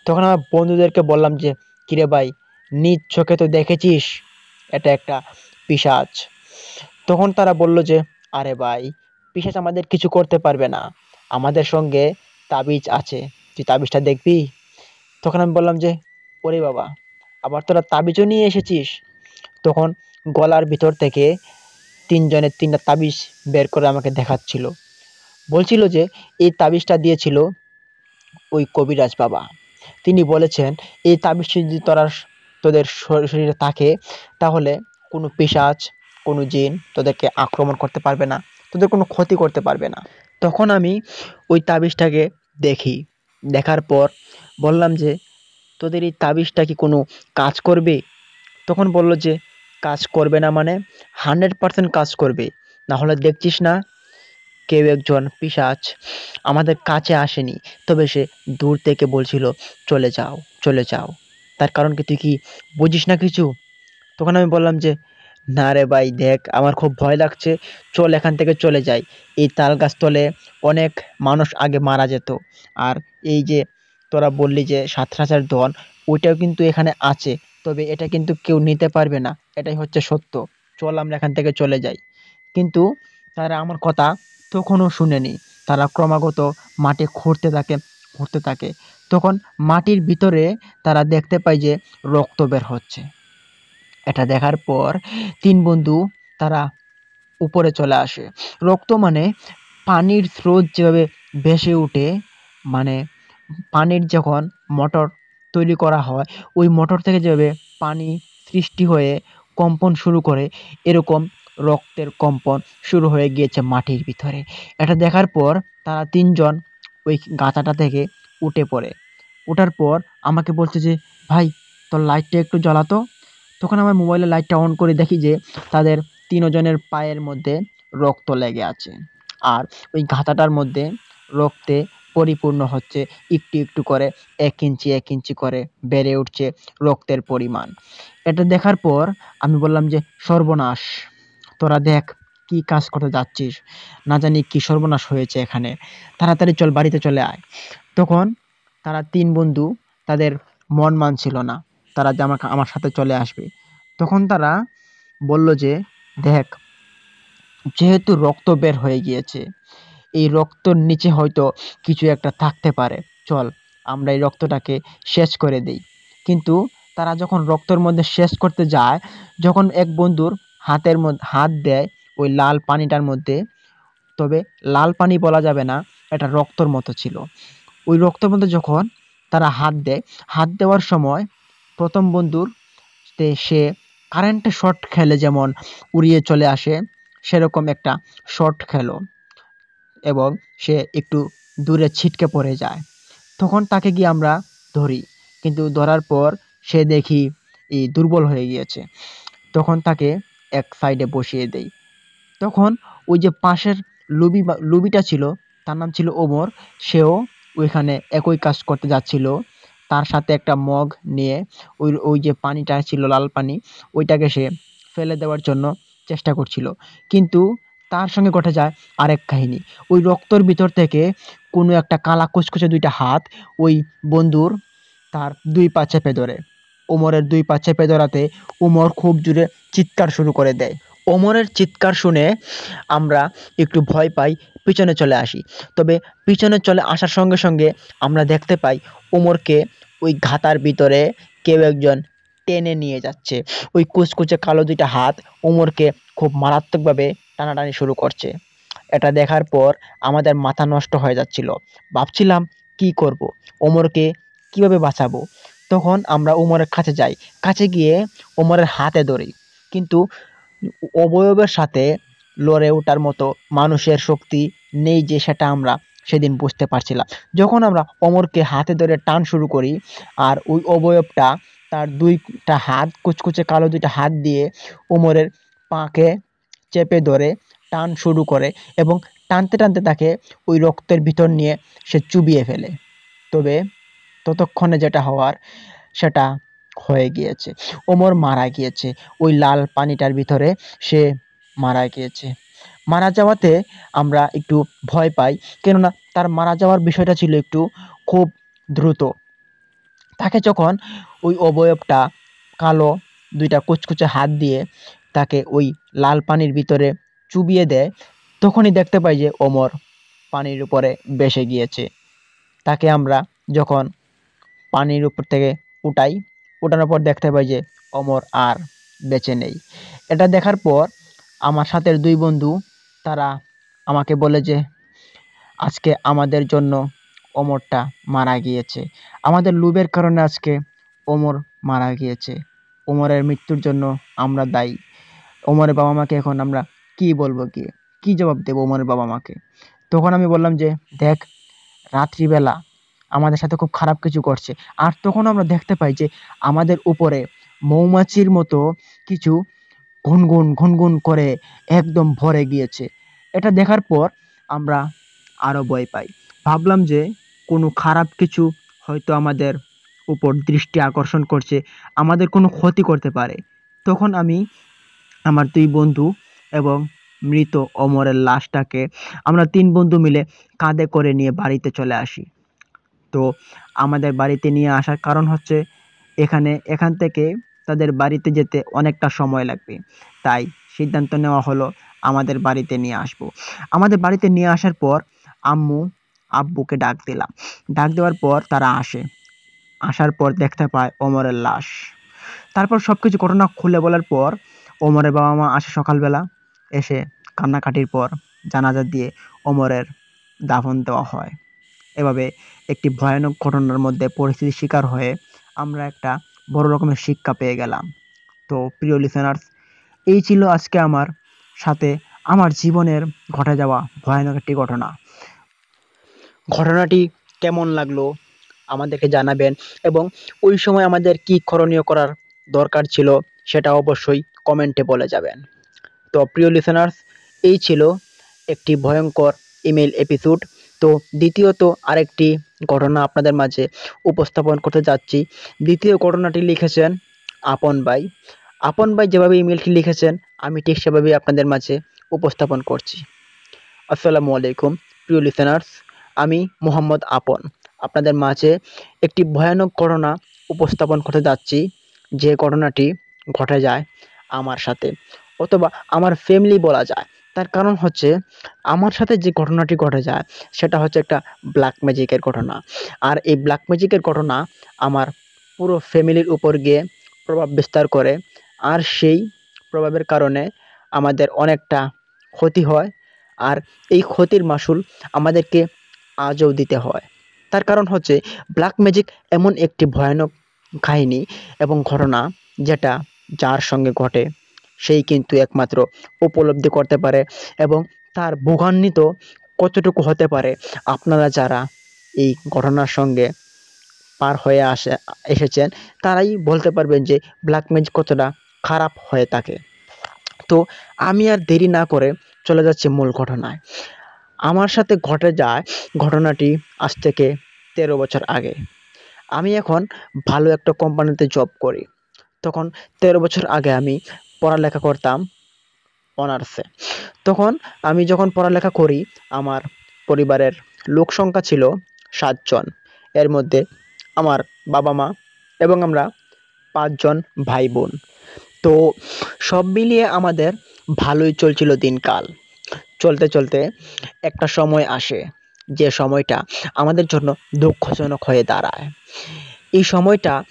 তখন আমার বন্ধুদেরকে বললাম যে, কিরে ভাই, নিজ চোখে তো দেখেছিস এটা একটা পিশাচ। তখন তারা বলল যে, আরে ভাই, পিশাচ আমাদের কিছু করতে পারবে না, আমাদের সঙ্গে তাবিজ আছে, তুই তাবিজটা দেখবি? তখন আমি বললাম যে, ওরে বাবা, আবার তোরা তাবিজও নিয়ে এসেছিস? তখন গলার ভিতর থেকে তিনজনের তিনটা তাবিজ বের করে আমাকে দেখাচ্ছিল। বলছিল যে এই তাবিজটা দিয়েছিল ওই কবিরাজ বাবা। তিনি বলেছেন এই তাবিজটি যদি তোদের শরীরে থাকে, তাহলে কোনো পিশাচ, কোনো জিন তোদেরকে আক্রমণ করতে পারবে না, তোদের কোনো ক্ষতি করতে পারবে না। তখন আমি ওই তাবিজটাকে দেখি, দেখার পর বললাম যে, তোদের এই তাবিজটা কি কোনো কাজ করবে? তখন বলল যে, কাজ করবে না মানে? 100% কাজ করবে। না হলে দেখছিস না, কেউ একজন পিশাচ আমাদের কাছে আসেনি, তবে সে দূর থেকে বলছিল, চলে যাও, চলে যাও। তার কারণ কি তুই কি বুঝিস না কিছু? তখন আমি বললাম যে, না রে ভাই, দেখ আমার খুব ভয় লাগছে, চল এখান থেকে চলে যাই। এই তাল গাছ তলে অনেক মানুষ আগে মারা যেত। আর এই যে তোরা বললি যে সাতরাজার ধন, ওইটাও কিন্তু এখানে আছে, তবে এটা কিন্তু কেউ নিতে পারবে না, এটাই হচ্ছে সত্য। চল আমরা এখান থেকে চলে যাই। কিন্তু তারা আমার কথা তখনও শুনেনি। তারা ক্রমাগত মাটি খুঁড়তে থাকে, খুঁড়তে থাকে। তখন মাটির ভিতরে তারা দেখতে পায় যে রক্ত বের হচ্ছে। এটা দেখার পর ৩ বন্ধু তারা উপরে চলে আসে। রক্ত মানে পানির স্রোত যেভাবে ভেসে ওঠে, মানে পানির যখন মোটর তৈরি করা হয়, ওই মোটর থেকে যেভাবে পানি সৃষ্টি হয়ে কম্পন শুরু করে, এরকম রক্তের কম্পন শুরু হয়ে গিয়েছে মাটির ভিতরে। এটা দেখার পর তারা ৩ জন ওই গাঁথাটা থেকে উঠে পড়ে। ওঠার পর আমাকে বলছে যে, "ভাই, তোর লাইটটা একটু জ্বালা তো।" তখন আমার মোবাইলের লাইটটা অন করে দেখি যে তাদের ৩ জনের পায়ের মধ্যে রক্ত লেগে আছে। আর ওই গাঁথাটার মধ্যে রক্তে পরিপূর্ণ হচ্ছে, একটু, একটু করে ১ ইঞ্চি, ১ ইঞ্চি করে বেড়ে উঠছে রক্তের পরিমাণ। এটা দেখার পর আমি বললাম যে, "সর্বনাশ! তোরা দেখ কি কাজ করতে যাচ্ছিস? না জানি কি সর্বনাশ হয়েছে এখানে। তাড়াতাড়ি চল, বাড়িতে চলে আয়।" তখন তারা ৩ বন্ধু, তাদের মন মানছিল না। তারা যে আমার সাথে চলে আসবে। তখন তারা বলল যে, "দেখ, যেহেতু রক্ত বের হয়ে গিয়েছে, এই রক্তর নিচে হয়তো কিছু একটা থাকতে পারে। চল আমরা এই রক্তটাকে শেষ করে দেই।" কিন্তু তারা যখন রক্তের মধ্যে শেষ করতে যায়, যখন এক বন্ধুর হাত দেয় ওই লাল পানিটার মধ্যে, তবে লাল পানি বলা যাবে না, এটা রক্তর মতো ছিল। ওই রক্তের মধ্যে যখন তারা হাত দেয়, হাত দেওয়ার সময় ১ম বন্ধুর সে কারেন্টের শর্ট খেলে যেমন উড়িয়ে চলে আসে, সেরকম একটা শর্ট খেলো এবং সে একটু দূরে ছিটকে পড়ে যায়। তখন তাকে গিয়ে আমরা ধরি। কিন্তু ধরার পর সে দেখি দুর্বল হয়ে গিয়েছে। তখন তাকে এক সাইডে বসিয়ে দেই। তখন ওই যে পাশের লুবিটা ছিল, তার নাম ছিল ওমর, সেও ওইখানে একই কাজ করতে যাচ্ছিল। তার সাথে একটা মগ নিয়ে ওই যে পানিটা ছিল লাল পানি, ওইটাকে সে ফেলে দেওয়ার জন্য চেষ্টা করছিল। কিন্তু তার সঙ্গে ঘটে যায় আরেক কাহিনী। ওই রক্তর ভিতর থেকে কোনো একটা কালা কুচকুচে দুইটা হাত ওই বন্ধুর তার 2 পা চেপে ধরে। ওমরের 2 পা চেপে ধরাতে ওমর খুব জোরে চিৎকার শুরু করে দেয়। ওমরের চিৎকার শুনে আমরা একটু ভয় পাই, পিছনে চলে আসি। তবে পিছনে চলে আসার সঙ্গে সঙ্গে আমরা দেখতে পাই ওমরকে ওই ঘাতার ভিতরে কেউ একজন টেনে নিয়ে যাচ্ছে। ওই কুচকুচে কালো দুইটা হাত ওমরকে খুব মারাত্মকভাবে টানাটানি শুরু করছে। এটা দেখার পর আমাদের মাথা নষ্ট হয়ে যাচ্ছিল। ভাবছিলাম কি করব? ওমরকে কিভাবে বাঁচাবো? তখন আমরা ওমরের কাছে যাই। কাছে গিয়ে ওমরের হাতে ধরি। কিন্তু অবয়বের সাথে লড়ে ওঠার মতো মানুষের শক্তি নেই যে সেটা আমরা সেদিন বুঝতে পারছিলাম। যখন আমরা অমরকে হাতে ধরে টান শুরু করি আর ওই অবয়বটা তার 2 টা হাত কুচকুচে কালো 2 টা হাত দিয়ে ওমরের পাকে চেপে ধরে টান শুরু করে এবং টানতে, টানতে তাকে ওই রক্তের ভিতর নিয়ে সে চুবিয়ে ফেলে। তবে ততক্ষণে যেটা হওয়ার সেটা হয়ে গিয়েছে। ওমর মারা গিয়েছে। ওই লাল পানিটার ভিতরে সে মারা গিয়েছে। মারা যাওয়াতে আমরা একটু ভয় পাই। কেননা তার মারা যাওয়ার বিষয়টা ছিল একটু খুব দ্রুত। তাকে যখন ওই অবয়বটা কালো 2 টা কুচকুচে হাত দিয়ে তাকে ওই লাল পানির ভিতরে চুবিয়ে দেয়, তখনই দেখতে পাই যে ওমর পানির উপরে ভেসে গিয়েছে। তাকে আমরা যখন পানির উপর থেকে উঠাই, উঠানোর পর দেখতে পাই যে অমর আর বেঁচে নেই। এটা দেখার পর আমার সাথের 2 বন্ধু তারা আমাকে বলে যে, "আজকে আমাদের জন্য অমরটা মারা গিয়েছে। আমাদের লোভের কারণে আজকে অমর মারা গিয়েছে। অমরের মৃত্যুর জন্য আমরা দায়ী।" ওমরের বাবা-মাকে এখন আমরা কি বলবো গিয়ে? কি জবাব দেবো ওমরের বাবা-মাকে? তখন আমি বললাম যে, "দেখ, রাত্রিবেলা আমাদের সাথে খুব খারাপ কিছু ঘটছে।" আর তখন আমরা দেখতে পাই যে আমাদের উপরে মৌমাছির মতো কিছু ঘুনঘুন, ঘুনঘুন করে একদম ভরে গিয়েছে। এটা দেখার পর আমরা আরো ভয় পাই। ভাবলাম যে কোনো খারাপ কিছু হয়তো আমাদের উপর দৃষ্টি আকর্ষণ করছে, আমাদের কোনো ক্ষতি করতে পারে। তখন আমি আমার 2 বন্ধু এবং মৃত অমরের লাশটাকে আমরা 3 বন্ধু মিলে কাঁধে করে নিয়ে বাড়িতে চলে আসি। তো আমাদের বাড়িতে নিয়ে আসার কারণ হচ্ছে এখান থেকে তাদের বাড়িতে যেতে অনেকটা সময় লাগবে। তাই সিদ্ধান্ত নেওয়া হলো আমাদের বাড়িতে নিয়ে আসবো। আমাদের বাড়িতে নিয়ে আসার পর আম্মু, আব্বুকে ডাক দিলাম। ডাক দেওয়ার পর তারা আসে। আসার পর দেখতে পায় ওমরের লাশ। তারপর সবকিছু ঘটনা খুলে বলার পর ওমরের বাবা-মা আসে সকালবেলা। এসে কান্নাকাটির পর জানাজা দিয়ে ওমরের দাফন দেওয়া হয়। এভাবে একটি ভয়ানক ঘটনার মধ্যে পরিস্থিতির শিকার হয়ে আমরা একটা বড় রকমের শিক্ষা পেয়ে গেলাম। তো প্রিয় লিসেনার্স, এই ছিল আজকে আমার সাথে আমার জীবনের ঘটে যাওয়া ভয়ানক একটি ঘটনা। ঘটনাটি কেমন লাগলো আমাদেরকে জানাবেন এবং ওই সময় আমাদের কি করণীয় করার দরকার ছিল সেটা অবশ্যই কমেন্টে বলে যাবেন। তো প্রিয় লিসেনার্স, এই ছিল একটি ভয়ঙ্কর ইমেইল এপিসোড। তো দ্বিতীয়ত আরেকটি ঘটনা আপনাদের মাঝে উপস্থাপন করতে যাচ্ছি। দ্বিতীয় ঘটনাটি লিখেছেন আপন ভাই। আপন ভাই যেভাবে ইমেইলটি লিখেছেন আমি ঠিক সেভাবেই আপনাদের মাঝে উপস্থাপন করছি। আসসালামু আলাইকুম প্রিয় লিসেনার্স, আমি মোহাম্মদ আপন আপনাদের মাঝে একটি ভয়ানক ঘটনা উপস্থাপন করতে যাচ্ছি। যে ঘটনাটি ঘটে যায় আমার সাথে, অথবা আমার ফ্যামিলি বলা যায়। তার কারণ হচ্ছে আমার সাথে যে ঘটনাটি ঘটে যায় সেটা হচ্ছে একটা ব্ল্যাক ম্যাজিকের ঘটনা। আর এই ব্ল্যাক ম্যাজিকের ঘটনা আমার পুরো ফ্যামিলির উপর গিয়ে প্রভাব বিস্তার করে। আর সেই প্রভাবের কারণে আমাদের অনেকটা ক্ষতি হয়। আর এই ক্ষতির মাসুল আমাদেরকে আজও দিতে হয়। তার কারণ হচ্ছে ব্ল্যাক ম্যাজিক এমন একটি ভয়ানক কাহিনী এবং ঘটনা যেটা যার সঙ্গে ঘটে সেই কিন্তু একমাত্র উপলব্ধি করতে পারে এবং তার ভোগান্বিত কতটুকু হতে পারে আপনারা যারা এই ঘটনার সঙ্গে পার হয়ে এসেছেন তারাই বলতে পারবেন যে ব্ল্যাক ম্যাজিক কতটা খারাপ হয়ে থাকে। তো আমি আর দেরি না করে চলে যাচ্ছি মূল ঘটনায়। আমার সাথে ঘটে যায় ঘটনাটি আজ থেকে 13 বছর আগে। আমি এখন ভালো একটা কোম্পানিতে জব করি। তখন 13 বছর আগে আমি পড়ালেখা করতাম অনার্সে। তখন আমি যখন পড়ালেখা করি আমার পরিবারের লোক সংখ্যা ছিল ৭ জন। এর মধ্যে আমার বাবা-মা এবং আমরা ৫ জন ভাই-বোন। তো সব মিলিয়ে আমাদের ভালোই চলছিল দিনকাল। চলতে, চলতে একটা সময় আসে, যে সময়টা আমাদের জন্য দুঃখজনক হয়ে দাঁড়ায়। এই সময়টা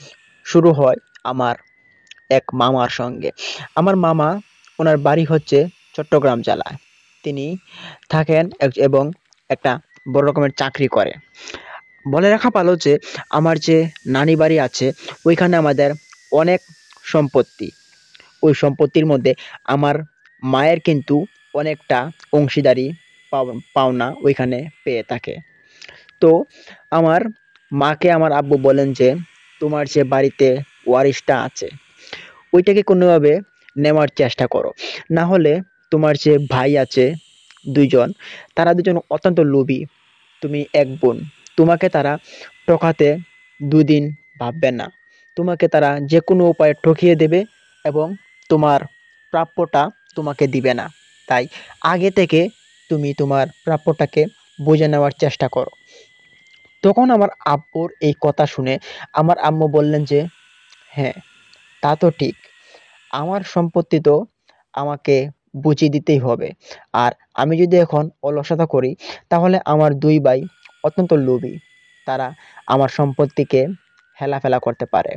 শুরু হয় আমার এক মামার সঙ্গে। আমার মামা, ওনার বাড়ি হচ্ছে চট্টগ্রাম জেলায়। তিনি থাকেন এবং একটা বড় রকমের চাকরি করে। বলে রাখা ভালো যে আমার যে নানি বাড়ি আছে ওইখানে আমাদের অনেক সম্পত্তি। ওই সম্পত্তির মধ্যে আমার মায়ের কিন্তু অনেকটা অংশীদারি পাওনা ওইখানে পেয়ে থাকে। তো আমার মাকে আমার আব্বু বলেন যে, তোমার যে বাড়িতে ওয়ারিশটা আছে ওইটাকে কোনোভাবে নেওয়ার চেষ্টা করো। না হলে তোমার যে ভাই আছে ২ জন, তারা ২ জন অত্যন্ত লোভী। তুমি এক বোন। তোমাকে তারা ঠকাতে ২ দিন ভাববে না। তোমাকে তারা যেকোনো উপায়ে ঠকিয়ে দেবে এবং তোমার প্রাপ্যটা তোমাকে দিবে না। তাই আগে থেকে তুমি তোমার প্রাপ্যটাকে বুঝে নেওয়ার চেষ্টা করো। তখন আমার আব্বুর এই কথা শুনে আমার আম্মু বললেন যে, হ্যাঁ, তা তো ঠিক। আমার সম্পত্তি তো আমাকে বুঝিয়ে দিতেই হবে। আর আমি যদি এখন অলসতা করি তাহলে আমার ২ ভাই অত্যন্ত লোভী। তারা আমার সম্পত্তিকে হেলাফেলা করতে পারে।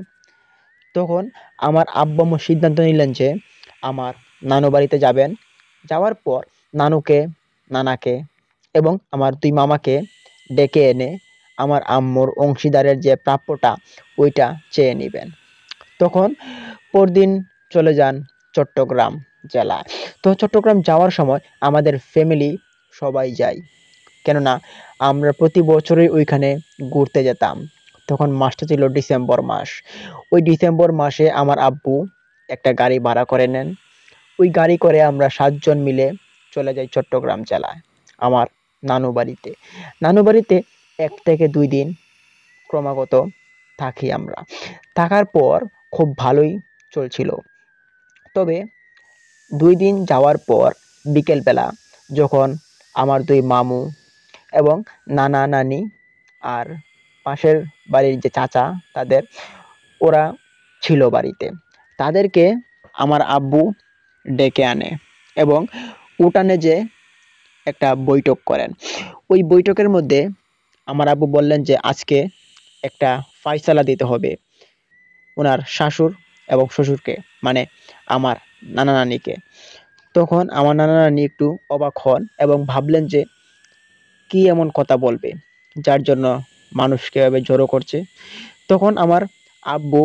তখন আমার আব্বু-আম্মু সিদ্ধান্ত নিলেন যে আমার নানু বাড়িতে যাবেন। যাওয়ার পর নানুকে, নানাকে এবং আমার ২ মামাকে ডেকে এনে আমার আম্মুর অংশীদারের যে প্রাপ্যটা ওইটা চেয়ে নিবেন। তখন পরদিন চলে যান চট্টগ্রাম জেলায়। তো চট্টগ্রাম যাওয়ার সময় আমাদের ফ্যামিলি সবাই যায়। কেননা আমরা প্রতি বছরই ওইখানে ঘুরতে যেতাম। তখন মাসটা ছিল ডিসেম্বর মাস। ওই ডিসেম্বর মাসে আমার আব্বু একটা গাড়ি ভাড়া করে নেন। ওই গাড়ি করে আমরা ৭ জন মিলে চলে যাই চট্টগ্রাম জেলায় আমার নানু বাড়িতে। নানু বাড়িতে ১ থেকে ২ দিন ক্রমাগত থাকি আমরা। থাকার পর খুব ভালোই চলছিল। তবে ২ দিন যাওয়ার পর বিকেলবেলা যখন আমার ২ মামু এবং নানা-নানি আর পাশের বাড়ির যে চাচা তাদের, ওরা ছিল বাড়িতে। তাদেরকে আমার আব্বু ডেকে আনে এবং উঠানে যেয়ে একটা বৈঠক করেন। ওই বৈঠকের মধ্যে আমার আব্বু বললেন যে আজকে একটা ফায়সালা দিতে হবে উনার শাশুড় এবং শ্বশুরকে, মানে আমার নানা-নানিকে। তখন আমার নানা-নানি একটু অবাক হন এবং ভাবলেন যে কি এমন কথা বলবে যার জন্য মানুষকে এভাবে জড়ো করছে। তখন আমার আব্বু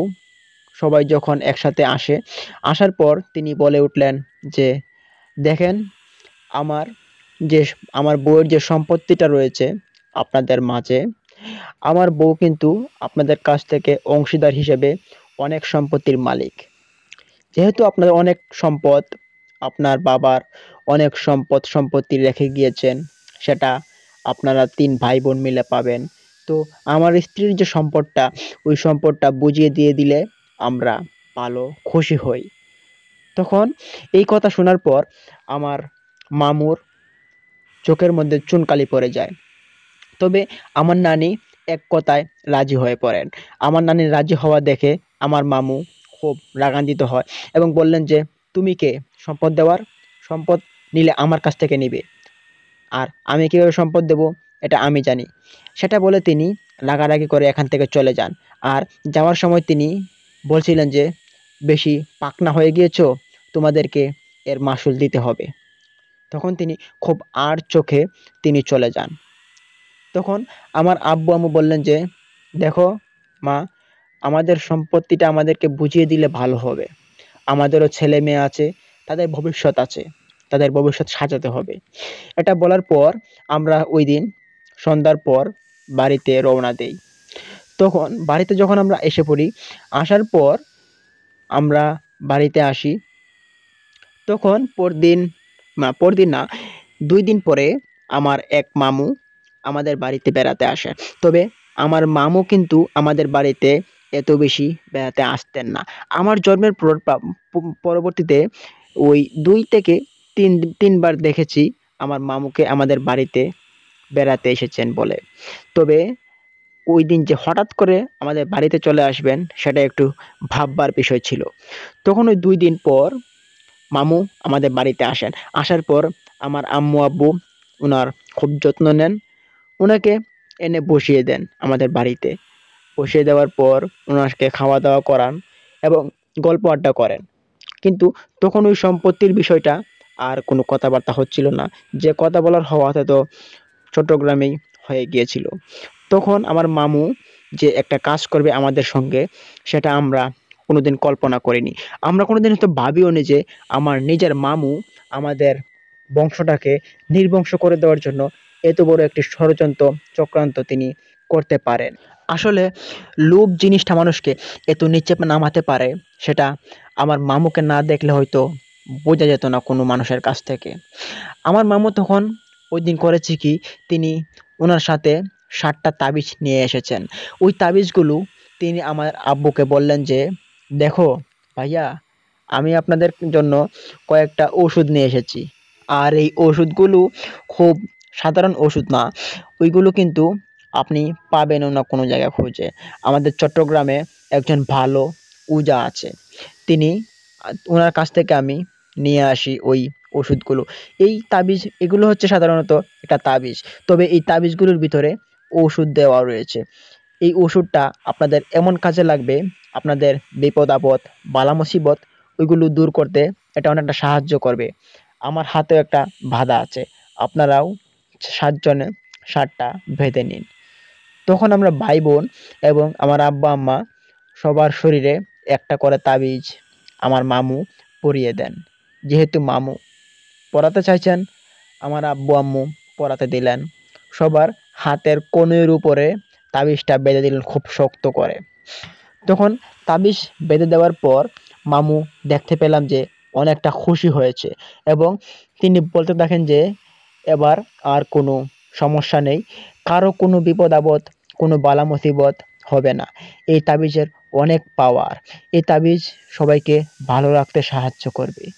সবাই যখন একসাথে আসে, আসার পর তিনি বলে উঠলেন যে, দেখেন, আমার যে আমার বউয়ের যে সম্পত্তিটা রয়েছে আপনাদের মাঝে, আমার বউ কিন্তু আপনাদের কাছ থেকে অংশীদার হিসেবে অনেক সম্পত্তির মালিক। যেহেতু আপনার অনেক সম্পদ, আপনার বাবার অনেক সম্পত্তি রেখে গিয়েছেন, সেটা আপনারা ৩ ভাই-বোন মিলে পাবেন। তো আমার স্ত্রীর যে সম্পদটা, ওই সম্পদটা বুঝিয়ে দিয়ে দিলে আমরা ভালো খুশি হই। তখন এই কথা শোনার পর আমার মামুর চোখের মধ্যে চুনকালি পড়ে যায়। তবে আমার নানি এক কথায় রাজি হয়ে পড়েন। আমার নানির রাজি হওয়া দেখে আমার মামু খুব রাগান্বিত হয় এবং বললেন যে, তুমি কে সম্পদ দেওয়ার? সম্পদ নিলে আমার কাছ থেকে নিবে। আর আমি কিভাবে সম্পদ দেব এটা আমি জানি। সেটা বলে তিনি রাগারাগি করে এখান থেকে চলে যান। আর যাওয়ার সময় তিনি বলছিলেন যে, বেশি পাকনা হয়ে গিয়েছো, তোমাদেরকে এর মাসুল দিতে হবে। তখন তিনি খুব আড় চোখে তিনি চলে যান। তখন আমার আব্বু-আম্মু বললেন যে, দেখো মা, আমাদের সম্পত্তিটা আমাদেরকে বুঝিয়ে দিলে ভালো হবে। আমাদেরও ছেলে-মেয়ে আছে, তাদের ভবিষ্যৎ আছে। তাদের ভবিষ্যৎ সাজাতে হবে। এটা বলার পর আমরা ঐদিন সন্ধ্যার পর বাড়িতে রওনা দেই। তখন বাড়িতে যখন আমরা এসে পড়ি, আসার পর আমরা বাড়িতে আসি। তখন পরদিন না, ২ দিন পরে আমার এক মামু আমাদের বাড়িতে বেড়াতে আসে। তবে আমার মামু কিন্তু আমাদের বাড়িতে এত বেশি বেড়াতে আসতেন না। আমার জন্মের পরবর্তীতে ওই ২ থেকে ৩ বার দেখেছি আমার মামুকে আমাদের বাড়িতে বেড়াতে এসেছেন বলে। তবে ওই দিন যে হঠাৎ করে আমাদের বাড়িতে চলে আসবেন সেটা একটু ভাববার বিষয় ছিল। তখন ওই ২ দিন পর মামু আমাদের বাড়িতে আসেন। আসার পর আমার আম্মু আব্বু উনার খুব যত্ন নেন। উনাকে এনে বসিয়ে দেন আমাদের বাড়িতে। বসিয়ে দেওয়ার পর উনাকে খাওয়া-দাওয়া করান এবং গল্প আড্ডা করেন। কিন্তু তখন ওই সম্পত্তির বিষয়টা আর কোনো কথাবার্তা হচ্ছিল না। যে কথা বলার হওয়াতে তো চট্টগ্রামেই হয়ে গিয়েছিল। তখন আমার মামু যে একটা কাজ করবে আমাদের সঙ্গে সেটা আমরা কোনোদিন কল্পনা করিনি। আমরা কোনোদিন হয়তো ভাবিওনি যে আমার নিজের মামু আমাদের বংশটাকে নির্বংশ করে দেওয়ার জন্য এত বড় একটি ষড়যন্ত্র চক্রান্ত তিনি করতে পারেন। আসলে লোভ জিনিসটা মানুষকে এত নিচে নামাতে পারে সেটা আমার মামুকে না দেখলে হয়তো বোঝা যেত না কোনো মানুষের কাছ থেকে। আমার মামু তখন ওইদিন করেছে কি, তিনি উনার সাথে ৭ টা তাবিজ নিয়ে এসেছেন। ওই তাবিজগুলো তিনি আমার আব্বুকে বললেন যে, "দেখো ভাইয়া, আমি আপনাদের জন্য কয়েকটা ওষুধ নিয়ে এসেছি। আর এই ওষুধগুলো খুব সাধারণ ওষুধ না। ওইগুলো কিন্তু আপনি পাবেনও না কোনো জায়গায় খুঁজে। আমাদের চট্টগ্রামে একজন ভালো ওঝা আছে। তিনি উনার কাছ থেকে আমি নিয়ে আসি ওই ওষুধগুলো।" এই তাবিজ এগুলো হচ্ছে সাধারণত একটা তাবিজ। তবে এই তাবিজগুলোর ভিতরে ওষুধ দেওয়া রয়েছে। এই ওষুধটা আপনাদের এমন কাজে লাগবে, আপনাদের বিপদ-আপদ, বালা-মুসিবত ওইগুলো দূর করতে এটা অনেকটা সাহায্য করবে। আমার হাতেও একটা বাঁধা আছে। আপনারাও ৭ জনে ৭ টা বেঁধে নিন। তখন আমরা ভাই-বোন এবং আমার আব্বা-আম্মা সবার শরীরে একটা করে তাবিজ আমার মামু পরিয়ে দেন। যেহেতু মামু পরাতে চাইছেন, আমার আব্বু-আম্মু পরাতে দিলেন। সবার হাতের কনুইয়ের উপরে তাবিজটা বেঁধে দিলেন খুব শক্ত করে। তখন তাবিজ বেঁধে দেওয়ার পর মামু দেখতে পেলাম যে অনেকটা খুশি হয়েছে এবং তিনি বলতে থাকেন যে, "এবার আর কোনো সমস্যা নেই। কারো কোনো বিপদ-আপদ, কোনো বালা-মুসিবত হবে না। এই তাবিজের অনেক পাওয়ার। এই তাবিজ সবাইকে ভালো রাখতে সাহায্য করবে।"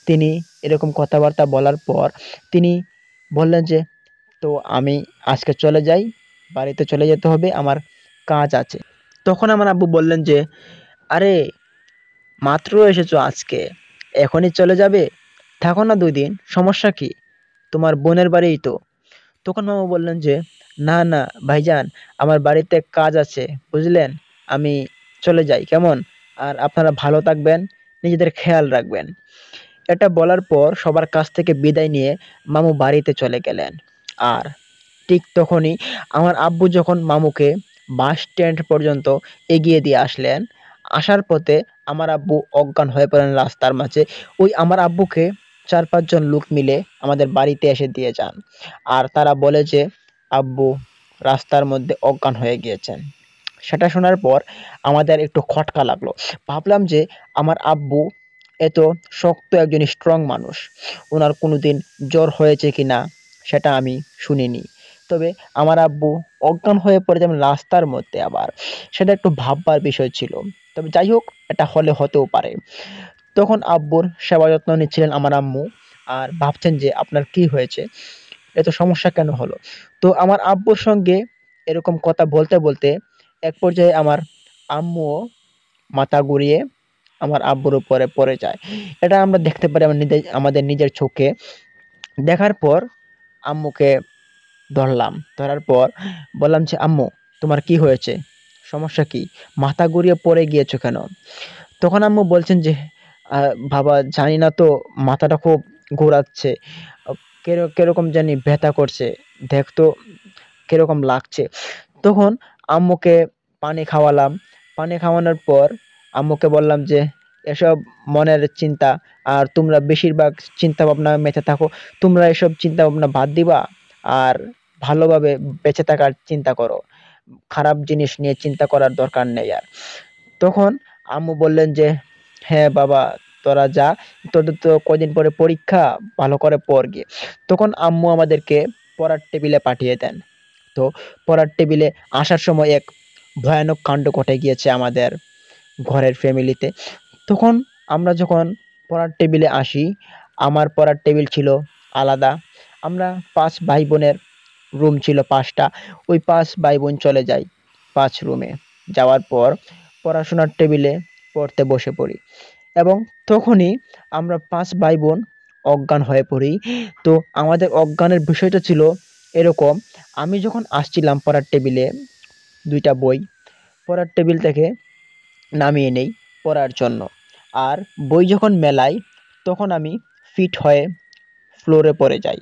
তিনি এরকম কথাবার্তা বলার পর তিনি বললেন যে, "তো আমি আজকে চলে যাই। বাড়িতে চলে যেতে হবে। আমার কাজ আছে।" তখন আমার আব্বু বললেন যে, "আরে মাত্র এসেছো আজকে, এখনই চলে যাবে? থাকো না ২ দিন, সমস্যা কি? তোমার বোনের বাড়িই তো।" তখন মামা বললেন যে, "না, না ভাইজান, আমার বাড়িতে কাজ আছে, বুঝলেন? আমি চলে যাই, কেমন? আর আপনারা ভালো থাকবেন, নিজেদের খেয়াল রাখবেন।" এটা বলার পর সবার কাছ থেকে বিদায় নিয়ে মামু বাড়িতে চলে গেলেন। আর ঠিক তখনই আমার আব্বু যখন মামুকে বাস স্ট্যান্ড পর্যন্ত এগিয়ে দিয়ে আসলেন, আসার পথে আমার আব্বু অজ্ঞান হয়ে পড়েন রাস্তার মাঝে। ওই আমার আব্বুকে ৪-৫ জন লোক মিলে আমাদের বাড়িতে এসে দিয়ে যান। আর তারা বলে যে আব্বু রাস্তার মধ্যে অজ্ঞান হয়ে গিয়েছেন। সেটা শোনার পর আমাদের একটু খটকা লাগলো। ভাবলাম যে আমার আব্বু এত শক্ত একজন স্ট্রং মানুষ। উনার কোনোদিন জ্বর হয়েছে কিনা সেটা আমি শুনিনি। তবে আমার আব্বু অজ্ঞান হয়ে পড়ে যাবেন রাস্তার মধ্যে আবার। সেটা একটু ভাববার বিষয় ছিল। তবে যাই হোক, এটা হলে হতেও পারে। তখন আব্বুর সেবা যত্ন নিচ্ছিলেন আমার আম্মু। আর ভাবছেন যে আপনার কি হয়েছে? এত সমস্যা কেন হলো? তো আমার আব্বুর সঙ্গে এরকম কথা বলতে, বলতে এক পর্যায়ে আমার আম্মুও মাথা ঘুরিয়ে আমার আব্বুর উপরে পড়ে যায়। এটা আমরা দেখতে পারি আমাদের নিজের চোখে। দেখার পর আম্মুকে ধরলাম। ধরার পর বললাম যে, "আম্মু, তোমার কি হয়েছে? সমস্যা কি? মাথা ঘুরিয়ে পড়ে গিয়েছো কেন?" তখন আম্মু বলছেন যে, "আ বাবা জানি না তো, মাথাটা খুব ঘোরাচ্ছে। আ কিরকম জানি ব্যথা করছে। দেখ তো কিরকম লাগছে।" তখন আম্মুকে পানি খাওয়ালাম। পানি খাওয়ানোর পর আম্মুকে বললাম যে, "এসব মনের চিন্তা, আর তোমরা বেশিরভাগ চিন্তাভাবনায় মেতে থাকো। তোমরা এসব চিন্তাভাবনা বাদ দিবা। আর ভালোভাবে বেঁচে থাকার চিন্তা করো। খারাপ জিনিস নিয়ে চিন্তা করার দরকার নেই আর।" তখন আম্মু বললেন যে, "হ্যাঁ বাবা, তোরা যা। তোদের তো কয়দিন পরে পরীক্ষা, ভালো করে পড় গিয়ে।" তখন আম্মু আমাদেরকে পড়ার টেবিলে পাঠিয়ে দেন। তো পড়ার টেবিলে আসার সময় এক ভয়ানক কাণ্ড ঘটে গিয়েছে আমাদের ঘরের ফ্যামিলিতে। তখন আমরা যখন পড়ার টেবিলে আসি, আমার পড়ার টেবিল ছিল আলাদা। আমরা ৫ ভাই-বোনের রুম ছিল 5টা। ওই 5 ভাই বোন চলে যাই 5 রুমে। যাওয়ার পর পড়াশোনার টেবিলে পড়তে বসে পড়ি এবং তখনই আমরা 5 ভাই বোন অজ্ঞান হয়ে পড়ি। তো আমাদের অজ্ঞানের বিষয়টা ছিল এরকম, আমি যখন আসছিলাম পড়ার টেবিলে 2টা বই পড়ার টেবিল থেকে নামিয়ে নেই পড়ার জন্য। আর বই যখন মেলাই তখন আমি ফিট হয়ে ফ্লোরে পড়ে যাই।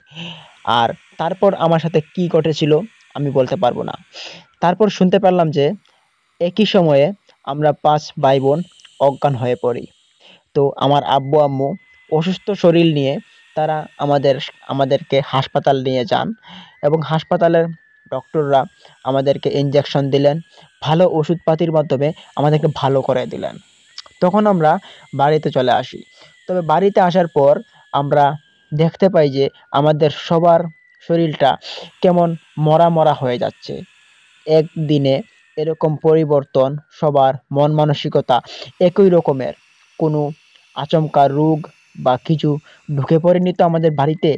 আর তারপর আমার সাথে কি ঘটেছিল আমি বলতে পারবো না। তারপর শুনতে পারলাম যে একই সময়ে আমরা 5 ভাই বোন অজ্ঞান হয়ে পড়ি। তো আমার আব্বু আম্মু অসুস্থ শরীর নিয়ে তারা আমাদেরকে হাসপাতাল নিয়ে যান এবং হাসপাতালের ডক্টররা আমাদেরকে ইনজেকশন দিলেন, ভালো ওষুধপাতির মাধ্যমে আমাদেরকে ভালো করে দিলেন। তখন আমরা বাড়িতে চলে আসি। তবে বাড়িতে আসার পর আমরা দেখতে পাই যে আমাদের সবার শরীরটা কেমন মরা মরা হয়ে যাচ্ছে। একদিনে এরকম পরিবর্তন, সবার মন মানসিকতা একই রকমের। কোনো আচমকা রোগ বা কিছু ঢুকে পড়েনি তো আমাদের বাড়িতে,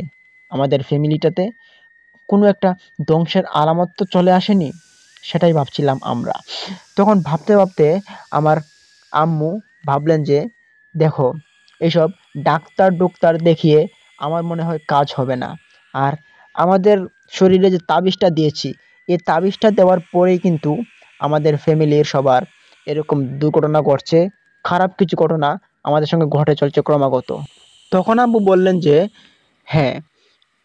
আমাদের ফ্যামিলিটাতে? কোনো একটা ধ্বংসের আলামত তো চলে আসেনি? সেটাই ভাবছিলাম আমরা। তখন ভাবতে ভাবতে আমার আম্মু ভাবলেন যে দেখো, এসব ডাক্তার দেখিয়ে আমার মনে হয় কাজ হবে না। আর আমাদের শরীরে যে তাবিজটা দিয়েছি, এই তাবিজটা দেওয়ার পরেই কিন্তু আমাদের ফ্যামিলির সবার এরকম দুর্ঘটনা ঘটছে, খারাপ কিছু ঘটনা আমাদের সঙ্গে ঘটে চলছে ক্রমাগত। তখন আব্বু বললেন যে হ্যাঁ,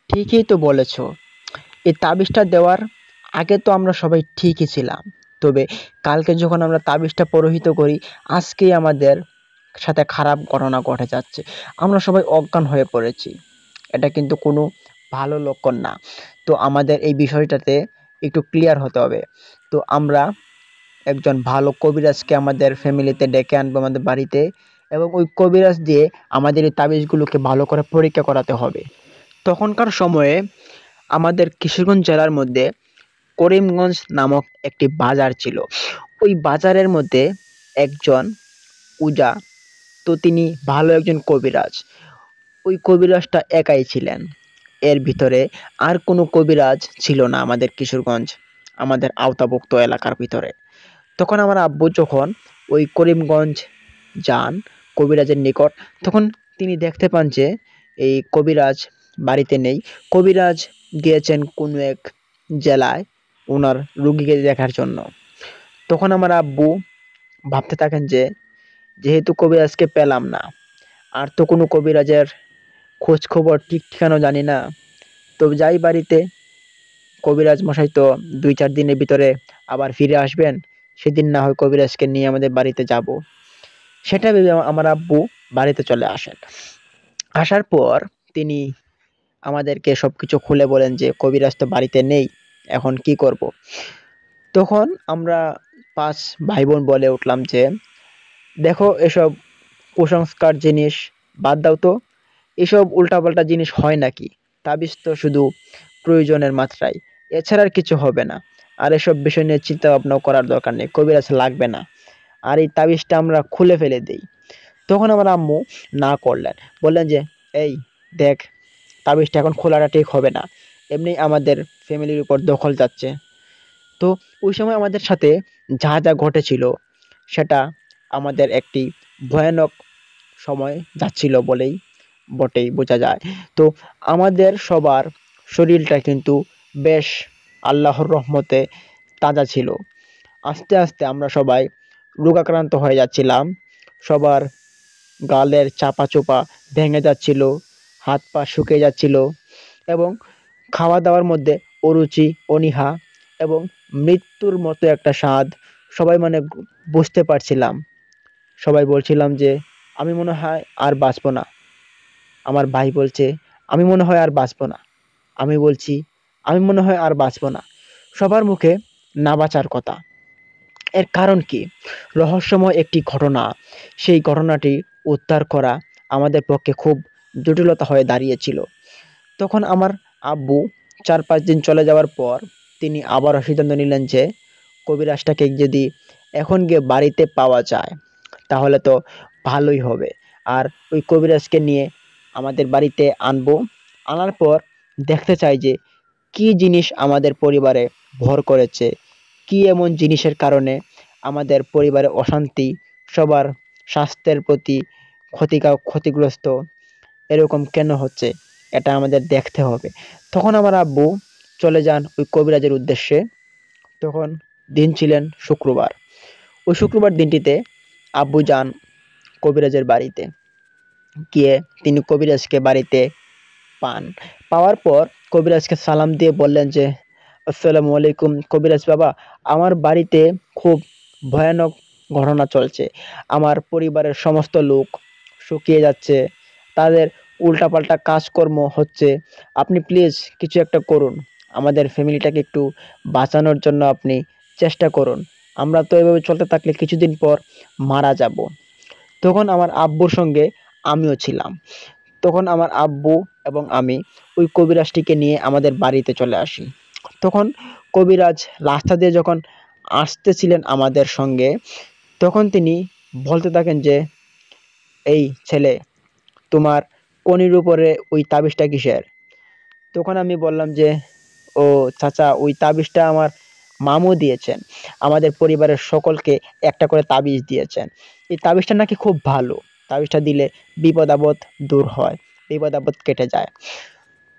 ঠিকই তো বলেছ। এই তাবিজটা দেওয়ার আগে তো আমরা সবাই ঠিকই ছিলাম। তবে কালকে যখন আমরা তাবিজটা পরহিত করি, আজকেই আমাদের সাথে খারাপ ঘটনা ঘটে যাচ্ছে। আমরা সবাই অজ্ঞান হয়ে পড়েছি। এটা কিন্তু কোনো ভালো লক্ষণ না। তো আমাদের এই বিষয়টাতে একটু ক্লিয়ার হতে হবে। তো আমরা একজন ভালো কবিরাজকে আমাদের ফ্যামিলিতে ডেকে আনবো আমাদের বাড়িতে এবং ওই কবিরাজ দিয়ে আমাদের এই তাবিজগুলোকে ভালো করে পরীক্ষা করাতে হবে। তখনকার সময়ে আমাদের কিশোরগঞ্জ জেলার মধ্যে করিমগঞ্জ নামক একটি বাজার ছিল। ওই বাজারের মধ্যে একজন উজা, তো তিনি ভালো একজন কবিরাজ। ওই কবিরাজটা একাই ছিলেন। এর ভিতরে আর কোনো কবিরাজ ছিল না আমাদের কিশোরগঞ্জ, আমাদের আওতাভুক্ত এলাকার ভিতরে। তখন আমার আব্বু যখন ওই করিমগঞ্জ যান কবিরাজের নিকট, তখন তিনি দেখতে পান যে এই কবিরাজ বাড়িতে নেই। কবিরাজ গিয়েছেন কোনো এক জেলায় ওনার রুগীকে দেখার জন্য। তখন আমার আব্বু ভাবতে থাকেন যে যেহেতু কবিরাজকে পেলাম না, আর তো কোনো কবিরাজের খোঁজ খবর ঠিক ঠিকানা জানি না, তো যাই বাড়িতে, কবিরাজ মশাই তো 2-4 দিনের ভিতরে আবার ফিরে আসবেন, সেদিন না হয় কবিরাজকে নিয়ে আমাদের বাড়িতে যাব। সেটা ভেবে আমার আব্বু বাড়িতে চলে আসেন। আসার পর তিনি আমাদেরকে সবকিছু খুলে বলেন যে কবিরাজ তো বাড়িতে নেই, এখন কি করব। তখন আমরা 5 ভাই বোন বলে উঠলাম যে দেখো, এসব কুসংস্কার জিনিস বাদ দাও তো, এসব উল্টাপাল্টা জিনিস হয় নাকি? তাবিজ তো শুধু প্রয়োজনের মাত্রায়, এছাড়া আর কিছু হবে না। আর এসব বিষয় নিয়ে চিন্তা ভাবনা করার দরকার নেই, কবিরাজ লাগবে না। আর এই তাবিজটা আমরা খুলে ফেলে দেই। তখন আমার আম্মু না করলেন, বললেন যে এই দেখ, তাবিজটা এখন খোলাটা ঠিক হবে না, এমনি আমাদের ফ্যামিলির উপর দখল যাচ্ছে। তো ওই সময় আমাদের সাথে যা যা ঘটেছিল সেটা আমাদের একটি ভয়ানক সময় যাচ্ছিল বলেই বটেই বোঝা যায়। তো আমাদের সবার শরীরটা কিন্তু বেশ আল্লাহর রহমতে তাজা ছিল। আস্তে আস্তে আমরা সবাই রোগাক্রান্ত হয়ে যাচ্ছিলাম। সবার গালের চাপা চোপা ভেঙে যাচ্ছিল, হাত পা শুকিয়ে যাচ্ছিল এবং খাওয়া দাওয়ার মধ্যে অরুচি, অনীহা এবং মৃত্যুর মতো একটা স্বাদ। সবাই মানে বুঝতে পারছিলাম। সবাই বলছিলাম যে আমি মনে হয় আর বাঁচবো না। আমার ভাই বলছে আমি মনে হয় আর বাঁচবো না। আমি বলছি আমি মনে হয় আর বাঁচবো না। সবার মুখে না বাঁচার কথা। এর কারণ কি? রহস্যময় একটি ঘটনা। সেই ঘটনাটি উদ্ধার করা আমাদের পক্ষে খুব জটিলতা হয়ে দাঁড়িয়েছিল। তখন আমার আব্বু 4-5 দিন চলে যাওয়ার পর তিনি আবারও সিদ্ধান্ত নিলেন যে কবিরাজটাকে যদি এখন গিয়ে বাড়িতে পাওয়া যায় তাহলে তো ভালোই হবে। আর ওই কবিরাজকে নিয়ে আমাদের বাড়িতে আনবো। আনার পর দেখতে চাই যে কি জিনিস আমাদের পরিবারে ভর করেছে, কি এমন জিনিসের কারণে আমাদের পরিবারে অশান্তি, সবার স্বাস্থ্যের প্রতি ক্ষতিগ্রস্ত এরকম কেন হচ্ছে, এটা আমাদের দেখতে হবে। তখন আমার আব্বু চলে যান ওই কবিরাজের উদ্দেশ্যে। তখন দিন ছিলেন শুক্রবার। ওই শুক্রবার দিনটিতে আব্বু যান কবিরাজের বাড়িতে। গিয়ে তিনি কবিরাজকে বাড়িতে পান। পাওয়ার পর কবিরাজকে সালাম দিয়ে বললেন যে, আসসালামু আলাইকুম কবিরাজ বাবা, আমার বাড়িতে খুব ভয়ানক ঘটনা চলছে। আমার পরিবারের সমস্ত লোক শুকিয়ে যাচ্ছে, তাদের উল্টাপাল্টা কাজকর্ম হচ্ছে। আপনি প্লিজ কিছু একটা করুন, আমাদের ফ্যামিলিটাকে একটু বাঁচানোর জন্য আপনি চেষ্টা করুন। আমরা তো এভাবে চলতে থাকলে কিছুদিন পর মারা যাব। তখন আমার আব্বুর সঙ্গে আমিও ছিলাম। তখন আমার আব্বু এবং আমি ওই কবিরাজটিকে নিয়ে আমাদের বাড়িতে চলে আসি। তখন কবিরাজ রাস্তা দিয়ে যখন আসতেছিলেন আমাদের সঙ্গে, তখন তিনি বলতে থাকেন যে, এই ছেলে, তোমার কনির উপরে ওই তাবিজটা কিসের? তখন আমি বললাম যে, ও চাচা, ওই তাবিজটা আমার মামু দিয়েছেন। আমাদের পরিবারের সকলকে একটা করে তাবিজ দিয়েছেন। এই তাবিজটা নাকি খুব ভালো। তাবিজটা দিলে বিপদ আপদ দূর হয়, বিপদ আপদ কেটে যায়।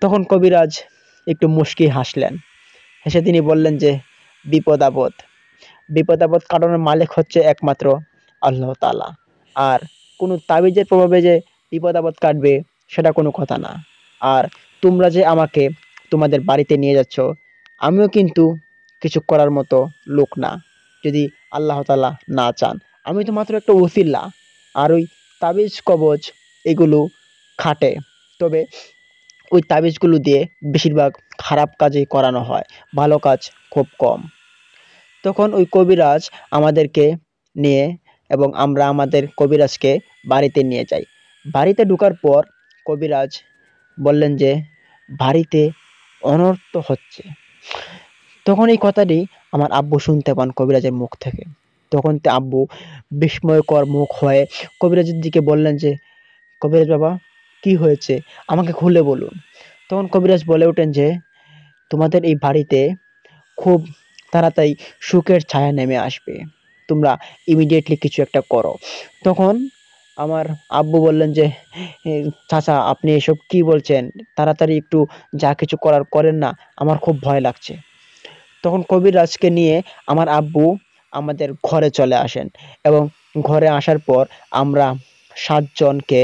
তখন কবিরাজ একটু মুচকি হাসলেন। হেসে তিনি বললেন যে, বিপদ আপদ বিপদ আপদ কাটানোর মালিক হচ্ছে একমাত্র আল্লাহ তাআলা। আর কোনো তাবিজের প্রভাবে যে বিপদ আপদ কাটবে সেটা কোনো কথা না। আর তোমরা যে আমাকে তোমাদের বাড়িতে নিয়ে যাচ্ছ, আমিও কিন্তু কিছু করার মতো লোক না, যদি আল্লাহ তাআলা না চান। আমি তো মাত্র একটা ওসিলা। আর ওই তাবিজ কবজ এগুলো খাটে, তবে ওই তাবিজগুলো দিয়ে বেশিরভাগ খারাপ কাজই করানো হয়, ভালো কাজ খুব কম। তখন ওই কবিরাজ আমাদেরকে নিয়ে, এবং আমরা আমাদের কবিরাজকে বাড়িতে নিয়ে যাই। বাড়িতে ঢোকার পর কবিরাজ বললেন যে, বাড়িতে অনর্থ হচ্ছে। তখন এই কথাটি আমার আব্বু শুনতে পান কবিরাজের মুখ থেকে। তখন আব্বু বিস্ময়কর মুখ হয়ে কবিরাজের দিকে বললেন যে, কবিরাজ বাবা, কি হয়েছে, আমাকে খুলে বলুন। তখন কবিরাজ বলে ওঠেন যে, তোমাদের এই বাড়িতে খুব তাড়াতাড়ি সুখের ছায়া নেমে আসবে, তোমরা ইমিডিয়েটলি কিছু একটা করো। তখন আমার আব্বু বললেন যে, চাচা, আপনি এসব কি বলছেন, তাড়াতাড়ি একটু যা কিছু করার করেন না, আমার খুব ভয় লাগছে। তখন কবিরাজকে নিয়ে আমার আব্বু আমাদের ঘরে চলে আসেন, এবং ঘরে আসার পর আমরা 7 জনকে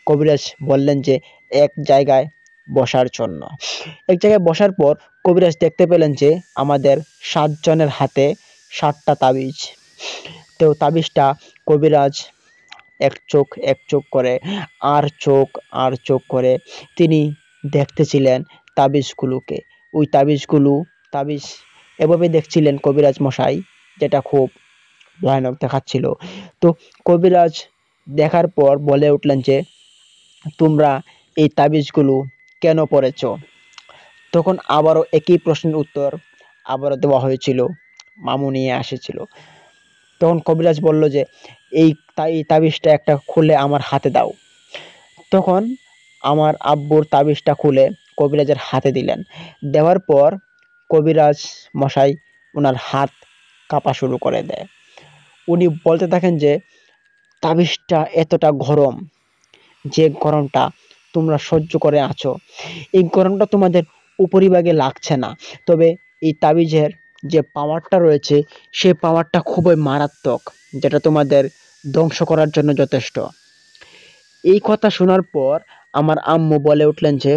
কবিরাজ বললেন যে এক জায়গায় বসার জন্য। এক জায়গায় বসার পর কবিরাজ দেখতে পেলেন যে আমাদের 7 জনের হাতে 7টা তাবিজ। তো তাবিজটা কবিরাজ এক চোখ এক চোখ করে, আর চোখ আর চোখ করে তিনি দেখতেছিলেন তাবিজগুলোকে। ওই তাবিজ এভাবে দেখছিলেন কবিরাজ মশাই, যেটা খুব ভয়ানক দেখাচ্ছিল। তো কবিরাজ দেখার পর বলে উঠলেন যে, তোমরা এই তাবিজগুলো কেন পড়েছ? তখন আবারও একই প্রশ্নের উত্তর আবারও দেওয়া হয়েছিল, মামু নিয়ে এসেছিল। তখন কবিরাজ বলল যে, এই তাবিজটা একটা খুলে আমার হাতে দাও। তখন আমার আব্বুর তাবিজটা খুলে কবিরাজের হাতে দিলেন। দেওয়ার পর কবিরাজ মশাই ওনার হাত কাঁপা শুরু করে দেয়। উনি বলতে থাকেন যে, তাবিজটা এতটা গরম, যে গরমটা তোমরা সহ্য করে আছো, এই গরমটা তোমাদের উপরিভাগে লাগছে না। তবে এই তাবিজের যে পাওয়ারটা রয়েছে, সেই পাওয়ারটা খুবই মারাত্মক, যেটা তোমাদের ধ্বংস করার জন্য যথেষ্ট। এই কথা শোনার পর আমার আম্মু বলে উঠলেন যে,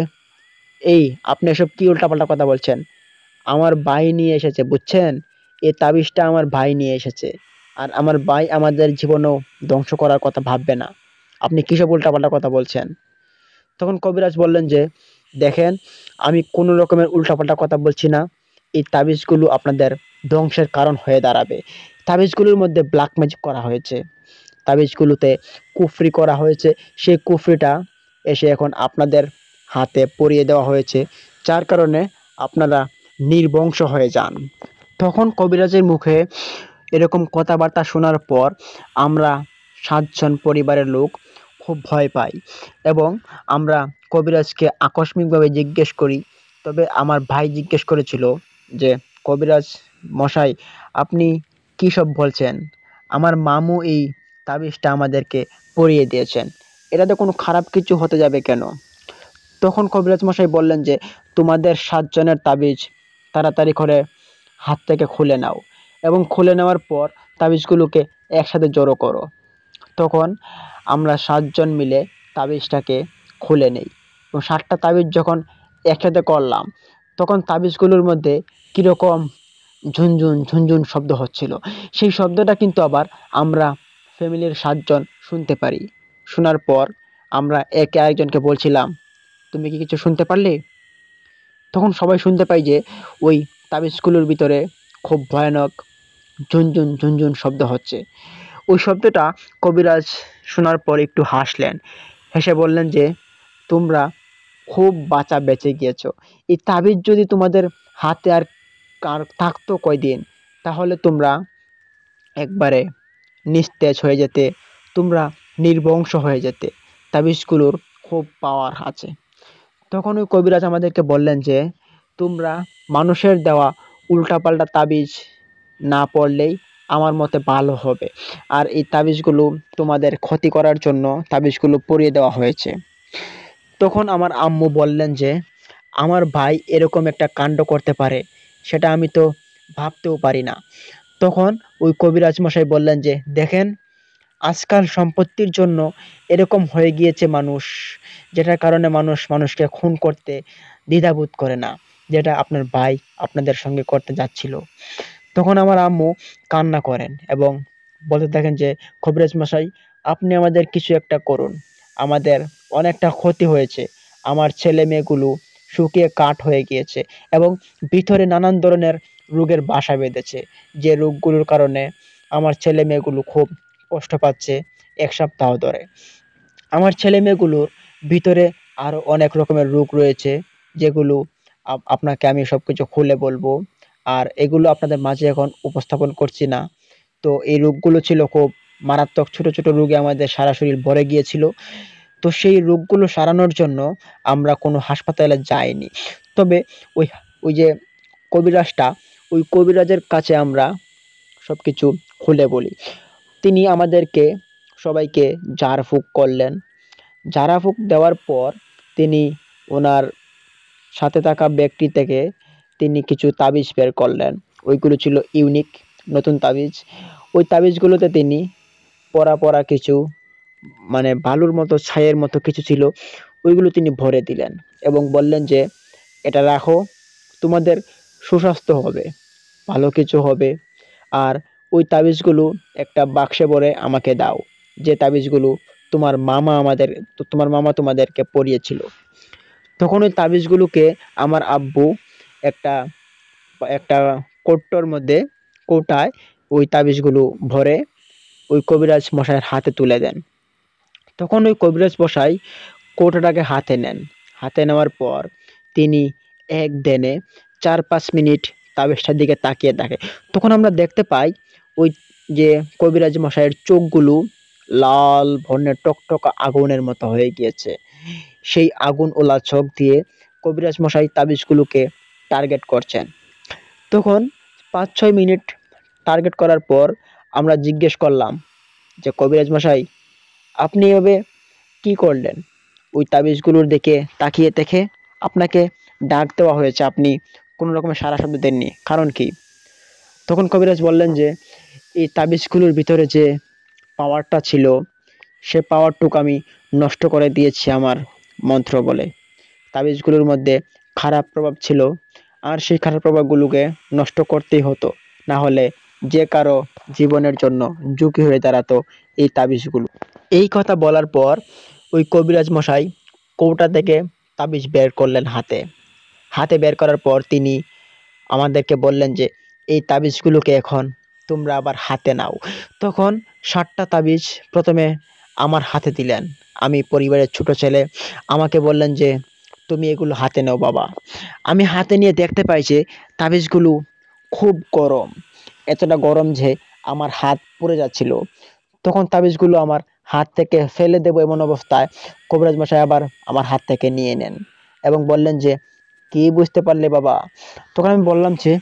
এই আপনি এসব কি উল্টাপাল্টা কথা বলছেন? আমার ভাই নিয়ে এসেছে, বুঝছেন? এই তাবিজটা আমার ভাই নিয়ে এসেছে। আর আমার ভাই আমাদের জীবনও ধ্বংস করার কথা ভাববে না। আপনি কিসব উল্টাপাল্টা কথা বলছেন? তখন কবিরাজ বললেন যে, দেখেন, আমি কোনো রকমের উল্টাপাল্টা কথা বলছি না। এই তাবিজগুলো আপনাদের ধ্বংসের কারণ হয়ে দাঁড়াবে। তাবিজগুলোর মধ্যে ব্ল্যাক ম্যাজিক করা হয়েছে, তাবিজগুলোতে কুফরি করা হয়েছে। সেই কুফরিটা এসে এখন আপনাদের হাতে পরিয়ে দেওয়া হয়েছে, যার কারণে আপনারা নির্বংশ হয়ে যান। তখন কবিরাজের মুখে এরকম কথাবার্তা শোনার পর আমরা 7 জন পরিবারের লোক খুব ভয় পাই, এবং আমরা কবিরাজকে আকস্মিকভাবে জিজ্ঞেস করি, তবে আমার ভাই জিজ্ঞেস করেছিল যে, কবিরাজ মশাই, আপনি কি সব বলছেন? আমার মামু এই তাবিজটা আমাদেরকে পরিয়ে দিয়েছেন, এটাতে কোনো খারাপ কিছু হতে যাবে কেন? তখন কবিরাজ মশাই বললেন যে, তোমাদের 7 জনের তাবিজ তাড়াতাড়ি করে হাত থেকে খুলে নাও, এবং খুলে নেওয়ার পর তাবিজগুলোকে একসাথে জড়ো করো। তখন আমরা 7 জন মিলে তাবিজটাকে খুলে নেই, এবং 7টা তাবিজ যখন একসাথে করলাম, তখন তাবিজগুলোর মধ্যে কিরকম ঝুনঝুন ঝুনঝুন শব্দ হচ্ছিল। সেই শব্দটা কিন্তু আবার আমরা ফ্যামিলির 7 জন শুনতে পারি। শোনার পর আমরা একে আরেকজনকে বলছিলাম, তুমি কি কিছু শুনতে পারলে? তখন সবাই শুনতে পাই যে ওই তাবিজগুলোর ভিতরে খুব ভয়ানক ঝুনঝুন ঝুনঝুন শব্দ হচ্ছে। ওই শব্দটা কবিরাজ শোনার পর একটু হাসলেন। হেসে বললেন যে, তোমরা খুব বাঁচা বেঁচে গিয়েছো। এই তাবিজ যদি তোমাদের হাতে আর থাকতো কয়দিন, তাহলে তোমরা একবারে নিস্তেজ হয়ে যেতে, তোমরা নির্বংশ হয়ে যেতে। তাবিজগুলোর খুব পাওয়ার আছে। তখন ওই কবিরাজ আমাদেরকে বললেন যে, তোমরা মানুষের দেওয়া উল্টাপাল্টা তাবিজ না পড়লেই আমার মতে ভালো হবে। আর এই তাবিজগুলো তোমাদের ক্ষতি করার জন্য তাবিজগুলো পরিয়ে দেওয়া হয়েছে। তখন আমার আম্মু বললেন যে, আমার ভাই এরকম একটা কাণ্ড করতে পারে, সেটা আমি তো ভাবতেও পারি না। তখন ওই কবিরাজ মশাই বললেন যে, দেখেন, আজকাল সম্পত্তির জন্য এরকম হয়ে গিয়েছে মানুষ, যেটার কারণে মানুষ মানুষকে খুন করতে দ্বিধাবোধ করে না, যেটা আপনার ভাই আপনাদের সঙ্গে করতে যাচ্ছিল। তখন আমার আম্মু কান্না করেন এবং বলতে থাকেন যে, কবিরাজ মশাই, আপনি আমাদের কিছু একটা করুন, আমাদের অনেকটা ক্ষতি হয়েছে, আমার ছেলে মেয়েগুলো শুকিয়ে কাঠ হয়ে গিয়েছে এবং ভিতরে নানান ধরনের রোগের বাসা বেঁধেছে, যে রোগগুলোর কারণে আমার ছেলে মেয়েগুলো খুব কষ্ট পাচ্ছে 1 সপ্তাহ ধরে। আমার ছেলে মেয়েগুলোর ভিতরে আরো অনেক রকমের রোগ রয়েছে, যেগুলো আপনাকে আমি সবকিছু খুলে বলবো, আর এগুলো আপনাদের মাঝে এখন উপস্থাপন করছি না। তো এই রোগগুলো ছিল খুব মারাত্মক, ছোট ছোট রোগে আমাদের সারা শরীর ভরে গিয়েছিল। তো সেই রোগগুলো সারানোর জন্য আমরা কোনো হাসপাতালে যাইনি। তবে ওই ওই যে কবিরাজটা, ওই কবিরাজের কাছে আমরা সবকিছু খুলে বলি। তিনি আমাদেরকে সবাইকে ঝাড়ফুঁক করলেন। ঝাড়াফুঁক দেওয়ার পর তিনি ওনার সাথে থাকা ব্যক্তি থেকে তিনি কিছু তাবিজ বের করলেন। ওইগুলো ছিল ইউনিক, নতুন তাবিজ। ওই তাবিজগুলোতে তিনি পরা পরা কিছু, মানে বালুর মতো ছাইয়ের মতো কিছু ছিল, ওইগুলো তিনি ভরে দিলেন এবং বললেন যে, এটা রাখো, তোমাদের সুস্বাস্থ্য হবে, ভালো কিছু হবে। আর ওই তাবিজগুলো একটা বাক্সে ভরে আমাকে দাও, যে তাবিজগুলো তোমার মামা তোমাদেরকে পরিয়েছিল। তখন ওই তাবিজগুলোকে আমার আব্বু একটা একটা কৌটোর মধ্যে, কৌটায় ওই তাবিজগুলো ভরে ওই কবিরাজ মশাইয়ের হাতে তুলে দেন। তখন ওই কবিরাজ মশাই কৌটোটাকে হাতে নেন। হাতে নেওয়ার পর তিনি এক ধ্যানে 4-5 মিনিট তাবিজটার দিকে তাকিয়ে থাকে। তখন আমরা দেখতে পাই ওই যে কবিরাজ মশাইয়ের চোখগুলো লাল বর্ণের টকটকা আগুনের মতো হয়ে গিয়েছে। সেই আগুন ওলা চোখ দিয়ে কবিরাজ মশাই তাবিজগুলোকে টার্গেট করছেন। তখন 5-6 মিনিট টার্গেট করার পর আমরা জিজ্ঞেস করলাম যে, কবিরাজ মশাই, আপনি এভাবে কি করলেন? ওই তাবিজগুলোর দিকে তাকিয়ে দেখে আপনাকে ডাক দেওয়া হয়েছে, আপনি কোনো রকমের সাড়া শব্দ দেননি, কারণ কি? তখন কবিরাজ বললেন যে, এই তাবিজগুলোর ভিতরে যে পাওয়ারটা ছিল, সে পাওয়ারটুকু আমি নষ্ট করে দিয়েছি আমার মন্ত্র বলে। তাবিজগুলোর মধ্যে খারাপ প্রভাব ছিল, আর সেই খারাপ প্রভাবগুলোকে নষ্ট করতেই হতো, না হলে যে কারো জীবনের জন্য ঝুঁকি হয়ে দাঁড়াতো এই তাবিজগুলো। এই কথা বলার পর ওই কবিরাজ মশাই কৌটা থেকে তাবিজ বের করলেন হাতে। হাতে বের করার পর তিনি আমাদেরকে বললেন যে, এই তাবিজগুলোকে এখন তোমরা আবার হাতে নাও। তখন 7টা তাবিজ প্রথমে আমার হাতে দিলেন। আমি পরিবারের ছোট ছেলে। আমাকে বললেন যে, তুমি এগুলো হাতে নাও বাবা। আমি হাতে নিয়ে দেখতে পাই যে তাবিজগুলো খুব গরম, এতটা গরম যে আমার হাত পুড়ে যাচ্ছিল। তখন তাবিজগুলো আমার হাত থেকে ফেলে দেবো এমন অবস্থায় কবিরাজ মশাই আবার আমার হাত থেকে নিয়ে নেন এবং বললেন যে, কি বুঝতে পারলে বাবা? তখন আমি বললাম যে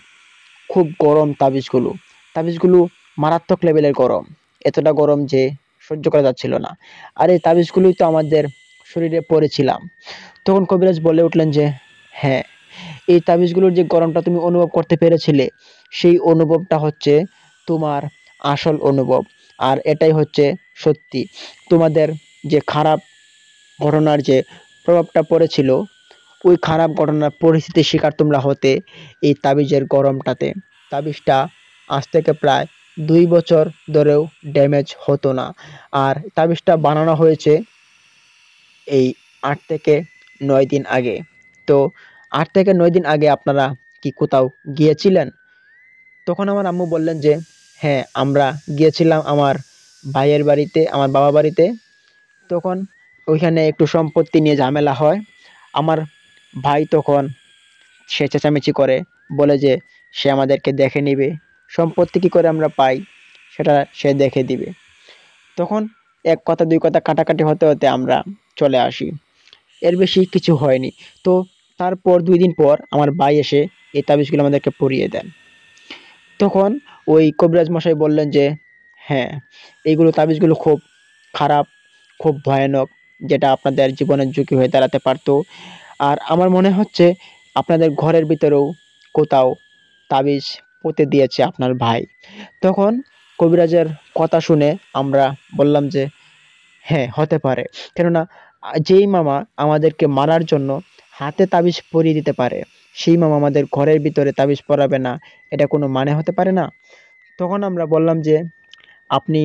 খুব গরম তাবিজগুলো। তাবিজগুলো মারাত্মক লেভেলের গরম। এতটা গরম যে সহ্য করা যাচ্ছিল না। আর এই তাবিজগুলোই তো আমাদের শরীরে পড়েছিলাম। তখন কবিরাজ বলে উঠলেন যে, "হ্যাঁ, এই তাবিজগুলোর যে গরমটা তুমি অনুভব করতে পেরেছিলে, সেই অনুভবটা হচ্ছে তোমার আসল অনুভব। আর এটাই হচ্ছে সত্যি। তোমাদের যে খারাপ ঘটনার যে প্রভাবটা পড়েছিল, ওই খারাপ ঘটনার পরিস্থিতির শিকার তোমরা হতে এই তাবিজের গরমটাতে। তাবিজটা আজ থেকে প্রায় ২ বছর ধরেও ড্যামেজ হতো না। আর তাবিজটা বানানো হয়েছে এই ৮ থেকে ৯ দিন আগে। তো ৮ থেকে ৯ দিন আগে আপনারা কি কোথাও গিয়েছিলেন?" তখন আমার আম্মু বললেন যে, "হ্যাঁ, আমরা গিয়েছিলাম আমার ভাইয়ের বাড়িতে, আমার বাবা বাড়িতে। তখন ওইখানে একটু সম্পত্তি নিয়ে ঝামেলা হয়। আমার ভাই তখন সে চেঁচামেচি করে, বলে যে সে আমাদেরকে দেখে নিবে। সম্পত্তি কি করে আমরা পাই সেটা সে দেখে দিবে। তখন ১ কথা ২ কথা কাটাকাটি হতে, হতে আমরা চলে আসি। এর বেশি কিছু হয়নি। তো তারপর ২ দিন পর আমার ভাই এসে এই তাবিজগুলো আমাদেরকে পরিয়ে দেন। তখন ওই কবিরাজ মশাই বললেন যে, "হ্যাঁ, এইগুলো তাবিজগুলো খুব খারাপ, খুব ভয়ানক, যেটা আপনাদের জীবনের ঝুঁকি হয়ে দাঁড়াতে পারত। আর আমার মনে হচ্ছে আপনাদের ঘরের ভিতরেও কোথাও তাবিজ পুঁতে দিয়েছে আপনার ভাই।" তখন কবিরাজের কথা শুনে আমরা বললাম যে, "হ্যাঁ, হতে পারে। কেননা যেই মামা আমাদেরকে মারার জন্য হাতে তাবিজ পরিয়ে দিতে পারে, সেই মামা আমাদের ঘরের ভিতরে তাবিজ পরাবে না, এটা কোনো মানে হতে পারে না?" তখন আমরা বললাম যে, "আপনি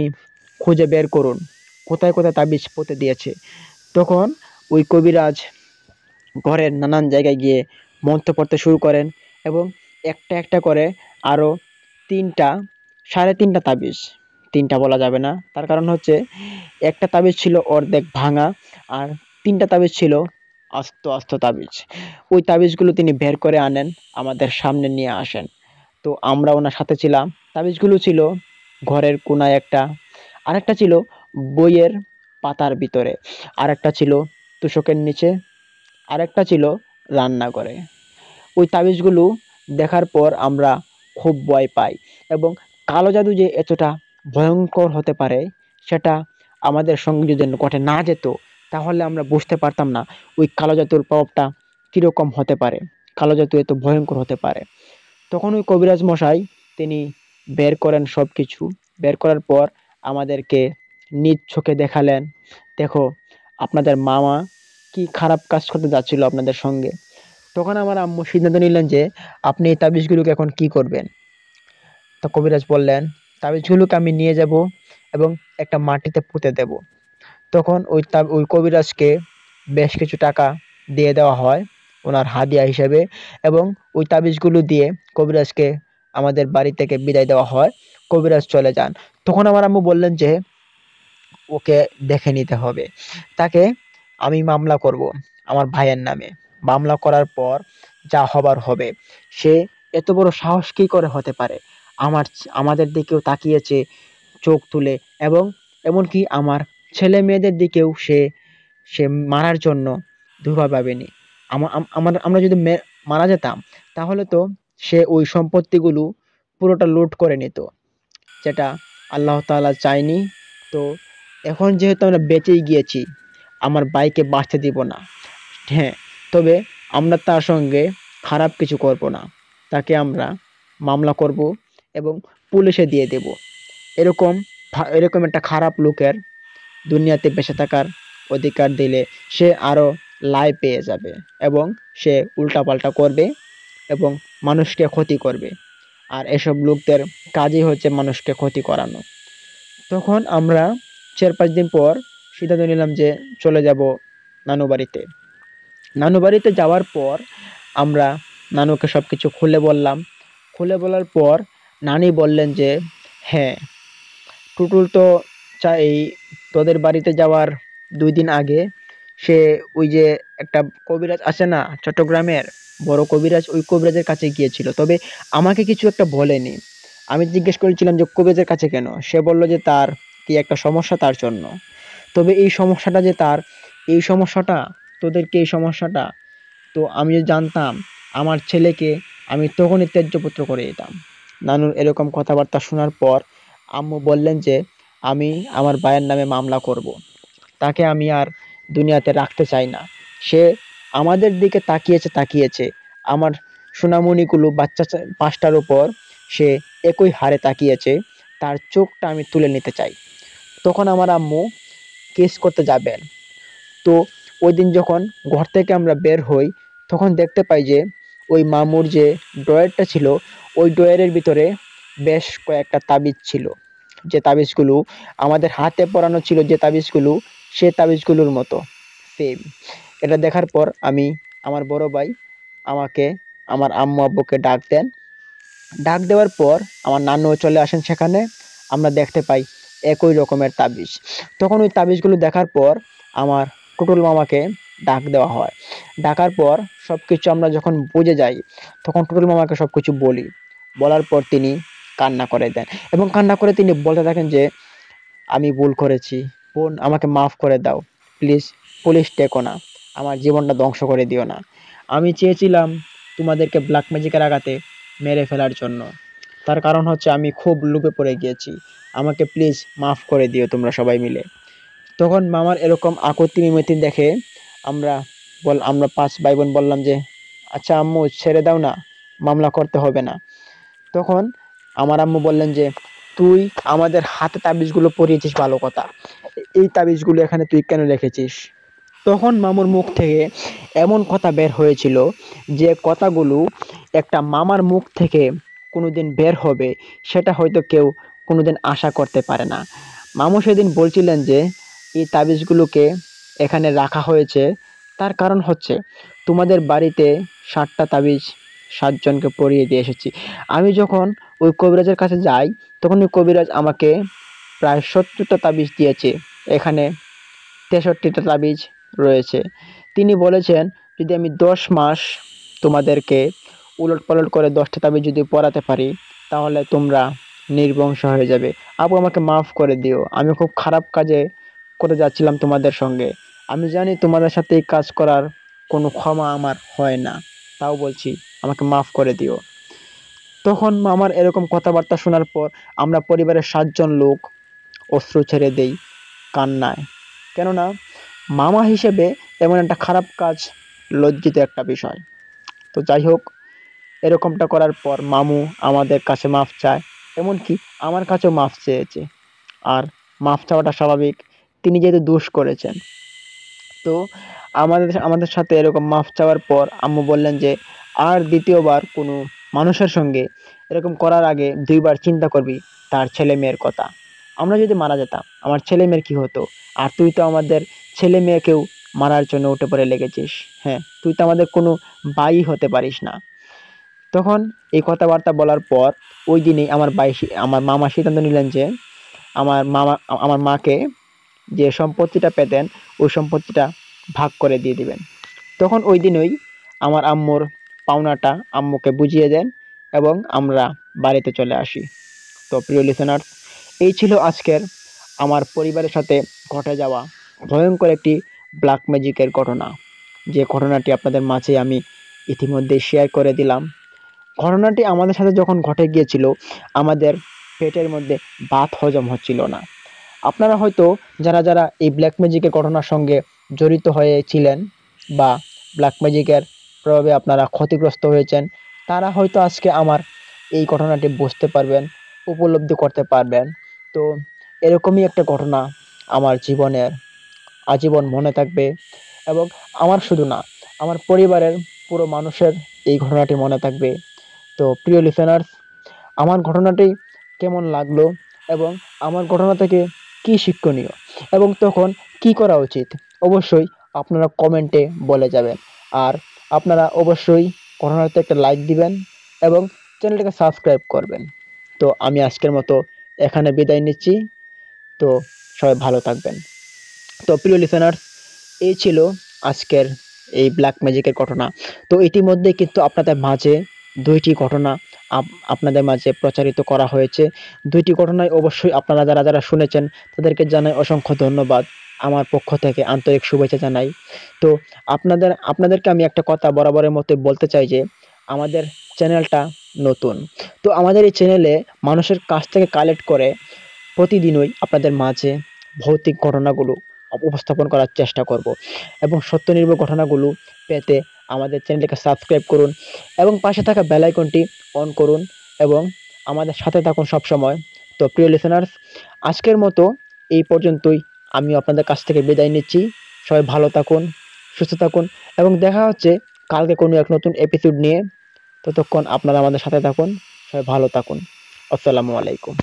খুঁজে বের করুন, কোথায়, কোথায় তাবিজ পুঁতে দিয়েছে।" তখন ওই কবিরাজ ঘরের নানান জায়গায় গিয়ে মন্ত্র পড়তে শুরু করেন এবং একটা, একটা করে আরো ৩ টা, ৩.৫ টা তাবিজ, ৩ টা বলা যাবে না। তার কারণ হচ্ছে একটা তাবিজ ছিল অর্ধেক ভাঙা আর ৩ টা তাবিজ ছিল আস্ত, আস্ত তাবিজ। ওই তাবিজগুলো তিনি বের করে আনেন, আমাদের সামনে নিয়ে আসেন। তো আমরা ওনার সাথে ছিলাম। তাবিজগুলো ছিল ঘরের কোনায় একটা, আরেকটা ছিল বইয়ের পাতার ভিতরে, আরেকটা ছিল তোশকের নিচে, আরেকটা ছিল রান্নাঘরে। ওই তাবিজগুলো দেখার পর আমরা খুব ভয় পাই এবং কালো জাদু যে এতটা ভয়ঙ্কর হতে পারে সেটা আমাদের সঙ্গে যদি ঘটে না যেত, তাহলে আমরা বুঝতে পারতাম না ওই কালো জাদুর প্রভাবটা কিরকম হতে পারে, কালো জাদু এত ভয়ঙ্কর হতে পারে। তখন ওই কবিরাজ মশাই তিনি বের করেন সবকিছু। বের করার পর আমাদেরকে নিজ চোখে দেখালেন, "দেখো, আপনাদের মামা কি খারাপ কাজ করতে যাচ্ছিল আপনাদের সঙ্গে।" তখন আমার আম্মু সিদ্ধান্ত নিলেন যে, "আপনি এই তাবিজগুলোকে এখন কি করবেন?" তো কবিরাজ বললেন, "তাবিজগুলোকে আমি নিয়ে যাব এবং একটা মাটিতে পুঁতে দেব।" তখন ওই কবিরাজকে বেশ কিছু টাকা দিয়ে দেওয়া হয় ওনার হাদিয়া হিসেবে এবং ওই তাবিজগুলো দিয়ে কবিরাজকে আমাদের বাড়ি থেকে বিদায় দেওয়া হয়। কবিরাজ চলে যান। তখন আমার আম্মু বললেন যে, "ওকে দেখে নিতে হবে। তাকে আমি মামলা করব আমার ভাইয়ের নামে। মামলা করার পর যা হবার হবে। সে এত বড় সাহস কি করে হতে পারে? আমাদের দিকেও তাকিয়েছে চোখ তুলে এবং এমনকি আমার ছেলে-মেয়েদের দিকেও সে সে মারার জন্য দুর্বল ভাবেনি। আমরা যদি মারা যেতাম, তাহলে তো সে ওই সম্পত্তিগুলো পুরোটা লুট করে নিত, যেটা আল্লাহ তাআলা চায়নি। তো এখন যেহেতু আমরা বেঁচেই গিয়েছি, আমার ভাইকে বাঁচতে দিব না। হ্যাঁ, তবে আমরা তার সঙ্গে খারাপ কিছু করব না। তাকে আমরা মামলা করব এবং পুলিশে দিয়ে দেব। এরকম এরকম একটা খারাপ লোকের দুনিয়াতে বেঁচে থাকার অধিকার দিলে সে আরো লাই পেয়ে যাবে এবং সে উল্টাপাল্টা করবে এবং মানুষকে ক্ষতি করবে। আর এসব লোকদের কাজই হচ্ছে মানুষকে ক্ষতি করানো।" তখন আমরা ৪-৫ দিন পর সিদ্ধান্ত নিলাম যে চলে যাব নানু বাড়িতে। নানু বাড়িতে যাওয়ার পর আমরা নানুকে সবকিছু খুলে বললাম। খুলে বলার পর নানি বললেন যে, "হ্যাঁ, টুটুল তো এই তোদের বাড়িতে যাওয়ার ২ দিন আগে সে ওই যে একটা কবিরাজ আছে না চট্টগ্রামের বড় কবিরাজ, ওই কবিরাজের কাছে গিয়েছিল। তবে আমাকে কিছু একটা বলেনি। আমি জিজ্ঞেস করেছিলাম যে কবিরাজের কাছে কেন? সে বলল যে তার কি একটা সমস্যা তার জন্য। তবে এই সমস্যাটা যে তার, এই সমস্যাটা তোদেরকে এই সমস্যাটা, তো তো আমি যদি জানতাম আমার ছেলেকে, আমি তখনই ত্যায্যপুত্র করে দিতাম। নানুর এরকম কথাবার্তা শোনার পর আম্মু বললেন যে আমি আমার ভাইয়ের নামে মামলা করব। তাকে আমি আর দুনিয়াতে রাখতে চাই না। সে আমাদের দিকে তাকিয়েছে আমার সোনামণিগুলো বাচ্চা পাঁচটার উপর সে একই হারে তাকিয়েছে, তার চোখটা আমি তুলে নিতে চাই। তখন আমার আম্মু কেস করতে যাবেন। তো ওই দিন যখন ঘর থেকে আমরা বের হই, তখন দেখতে পাই যে ওই মামুর যে ড্রয়ারটা ছিল, ওই ড্রয়ারের ভিতরে বেশ কয়েকটা তাবিজ ছিল, যে তাবিজগুলো আমাদের হাতে পরানো ছিল, যে তাবিজগুলো সে তাবিজগুলোর মতো সেম। এটা দেখার পর আমি, আমার বড় ভাই আমাকে, আমার আম্মু আব্বুকে ডাক দেন। ডাক দেওয়ার পর আমার নানুও চলে আসেন সেখানে। আমরা দেখতে পাই একই রকমের তাবিজ। তখন ওই তাবিজগুলো দেখার পর আমার টুটুল মামাকে ডাক দেওয়া হয়। ডাকার পর সব কিছু আমরা যখন বুঝে যাই, তখন টুটুল মামাকে সব কিছু বলি। বলার পর তিনি কান্না করে দেন এবং কান্না করে তিনি বলতে থাকেন যে আমি ভুল করেছি, বোন আমাকে মাফ করে দাও, প্লিজ পুলিশ ডেকো না, আমার জীবনটা ধ্বংস করে দিও না। আমি চেয়েছিলাম তোমাদেরকে ব্ল্যাক ম্যাজিকের আঘাতে মেরে ফেলার জন্য, তার কারণ হচ্ছে আমি খুব লোভে পড়ে গিয়েছি, আমাকে প্লিজ মাফ করে দিও তোমরা সবাই মিলে। তখন মামার এরকম আকুতি মিনতি দেখে আমরা আমরা পাঁচ ভাই বোন বললাম যে আচ্ছা আম্মু ছেড়ে দাও না, মামলা করতে হবে না। তখন আমার আম্মু বললেন যে তুই আমাদের হাতে তাবিজগুলো পরিয়েছিস ভালো কথা, এই তাবিজগুলো এখানে তুই কেন রেখেছিস? তখন মামুর মুখ থেকে এমন কথা বের হয়েছিল, যে কথাগুলো একটা মামার মুখ থেকে কোনোদিন বের হবে, সেটা হয়তো কেউ কোনোদিন আশা করতে পারে না। মামু সেদিন বলছিলেন যে এই তাবিজগুলোকে এখানে রাখা হয়েছে, তার কারণ হচ্ছে তোমাদের বাড়িতে 7টা তাবিজ 7 জনকে পরিয়ে দিয়ে এসেছি। আমি যখন ওই কবিরাজের কাছে যাই, তখন ওই কবিরাজ আমাকে প্রায় 70টা তাবিজ দিয়েছে, এখানে 63টা তাবিজ রয়েছে। তিনি বলেছেন যদি আমি 10 মাস তোমাদেরকে উলটপালট করে 10টা তাবিজ যদি পড়াতে পারি, তাহলে তোমরা নির্বংশ হয়ে যাবে। আপু আমাকে মাফ করে দিও, আমি খুব খারাপ কাজে করে যাচ্ছিলাম তোমাদের সঙ্গে। আমি জানি তোমাদের সাথে এই কাজ করার কোনো ক্ষমা আমার হয় না, তাও বলছি আমাকে মাফ করে দিও। তখন আমার এরকম কথাবার্তা শোনার পর আমরা পরিবারের 7 জন লোক অশ্রু ছেড়ে দেই কান্নায়। কেননা মামা হিসেবে এমন একটা খারাপ কাজ লজ্জিত একটা বিষয়। তো যাই হোক, এরকমটা করার পর মামু আমাদের কাছে মাফ চায়, এমনকি আমার কাছেও মাফ চেয়েছে। আর মাফ চাওয়াটা স্বাভাবিক, তিনি যেহেতু দোষ করেছেন। তো আমাদের আমাদের সাথে এরকম মাফ চাওয়ার পর আম্মু বললেন যে আর দ্বিতীয়বার কোনো মানুষের সঙ্গে এরকম করার আগে 2বার চিন্তা করবি তার ছেলে মেয়ের কথা। আমরা যদি মারা যেতাম আমার ছেলে মেয়ের কি হতো? আর তুই তো আমাদের ছেলে মেয়েকেও মারার জন্য উঠে পড়ে লেগেছিস। হ্যাঁ, তুই তো আমাদের কোনো ভাই হতে পারিস না। তখন এই কথাবার্তা বলার পর ওই দিনেই আমার মামা সিদ্ধান্ত নিলেন যে আমার মাকে যে সম্পত্তিটা পেতেন, ওই সম্পত্তিটা ভাগ করে দিয়ে দিবেন। তখন ওই দিনই আমার আম্মুর পাওনাটা আম্মুকে বুঝিয়ে দেন এবং আমরা বাড়িতে চলে আসি। তো প্রিয় লিসেনার্স, এই ছিল আজকের আমার পরিবারের সাথে ঘটে যাওয়া ভয়ঙ্কর একটি ব্ল্যাক ম্যাজিকের ঘটনা, যে ঘটনাটি আপনাদের মাঝে আমি ইতিমধ্যে শেয়ার করে দিলাম। ঘটনাটি আমাদের সাথে যখন ঘটে গিয়েছিল, আমাদের পেটের মধ্যে ভাত হজম হচ্ছিল না। আপনারা হয়তো যারা যারা এই ব্ল্যাক ম্যাজিকের ঘটনার সঙ্গে জড়িত হয়েছিলেন বা ব্ল্যাক ম্যাজিকের প্রভাবে আপনারা ক্ষতিগ্রস্ত হয়েছেন, তারা হয়তো আজকে আমার এই ঘটনাটি বুঝতে পারবেন, উপলব্ধি করতে পারবেন। তো এরকমই একটা ঘটনা আমার জীবনের আজীবন মনে থাকবে, এবং আমার শুধু না, আমার পরিবারের পুরো মানুষের এই ঘটনাটি মনে থাকবে। তো প্রিয় লিসেনার্স, আমার ঘটনাটি কেমন লাগলো এবং আমার ঘটনা থেকে কি শিক্ষণীয় এবং তখন কি করা উচিত, অবশ্যই আপনারা কমেন্টে বলে যাবেন। আর আপনারা অবশ্যই ঘটনাতে একটা লাইক দিবেন এবং চ্যানেলটাকে সাবস্ক্রাইব করবেন। তো আমি আজকের মতো এখানে বিদায় নিচ্ছি। তো সবাই ভালো থাকবেন। তো প্রিয় লিসেনার্স, এই ছিল আজকের এই ব্ল্যাক ম্যাজিকের ঘটনা। তো ইতিমধ্যে কিন্তু আপনাদের মাঝে 2টি ঘটনা আপনাদের মাঝে প্রচারিত করা হয়েছে। 2টি ঘটনায় অবশ্যই আপনারা যারা যারা শুনেছেন তাদেরকে জানাই অসংখ্য ধন্যবাদ। আমার পক্ষ থেকে আন্তরিক শুভেচ্ছা জানাই। তো আপনাদেরকে আমি একটা কথা বরাবরের মতো বলতে চাই যে আমাদের চ্যানেলটা নতুন। তো আমাদের এই চ্যানেলে মানুষের কাছ থেকে কালেক্ট করে প্রতিদিনই আপনাদের মাঝে ভৌতিক ঘটনাগুলো উপস্থাপন করার চেষ্টা করব এবং সত্য নির্ভর ঘটনাগুলো পেতে আমাদের চ্যানেলটিকে সাবস্ক্রাইব করুন এবং পাশে থাকা বেল আইকনটি অন করুন এবং আমাদের সাথে থাকুন সবসময়। তো প্রিয় লিসেনার্স, আজকের মতো এই পর্যন্তই। আমি আপনাদের কাছ থেকে বিদায় নিচ্ছি। সবাই ভালো থাকুন, সুস্থ থাকুন এবং দেখা হচ্ছে কালকে কোনো এক নতুন এপিসোড নিয়ে। ততক্ষণ আপনারা আমাদের সাথে থাকুন। সবাই ভালো থাকুন। আসসালামু আলাইকুম।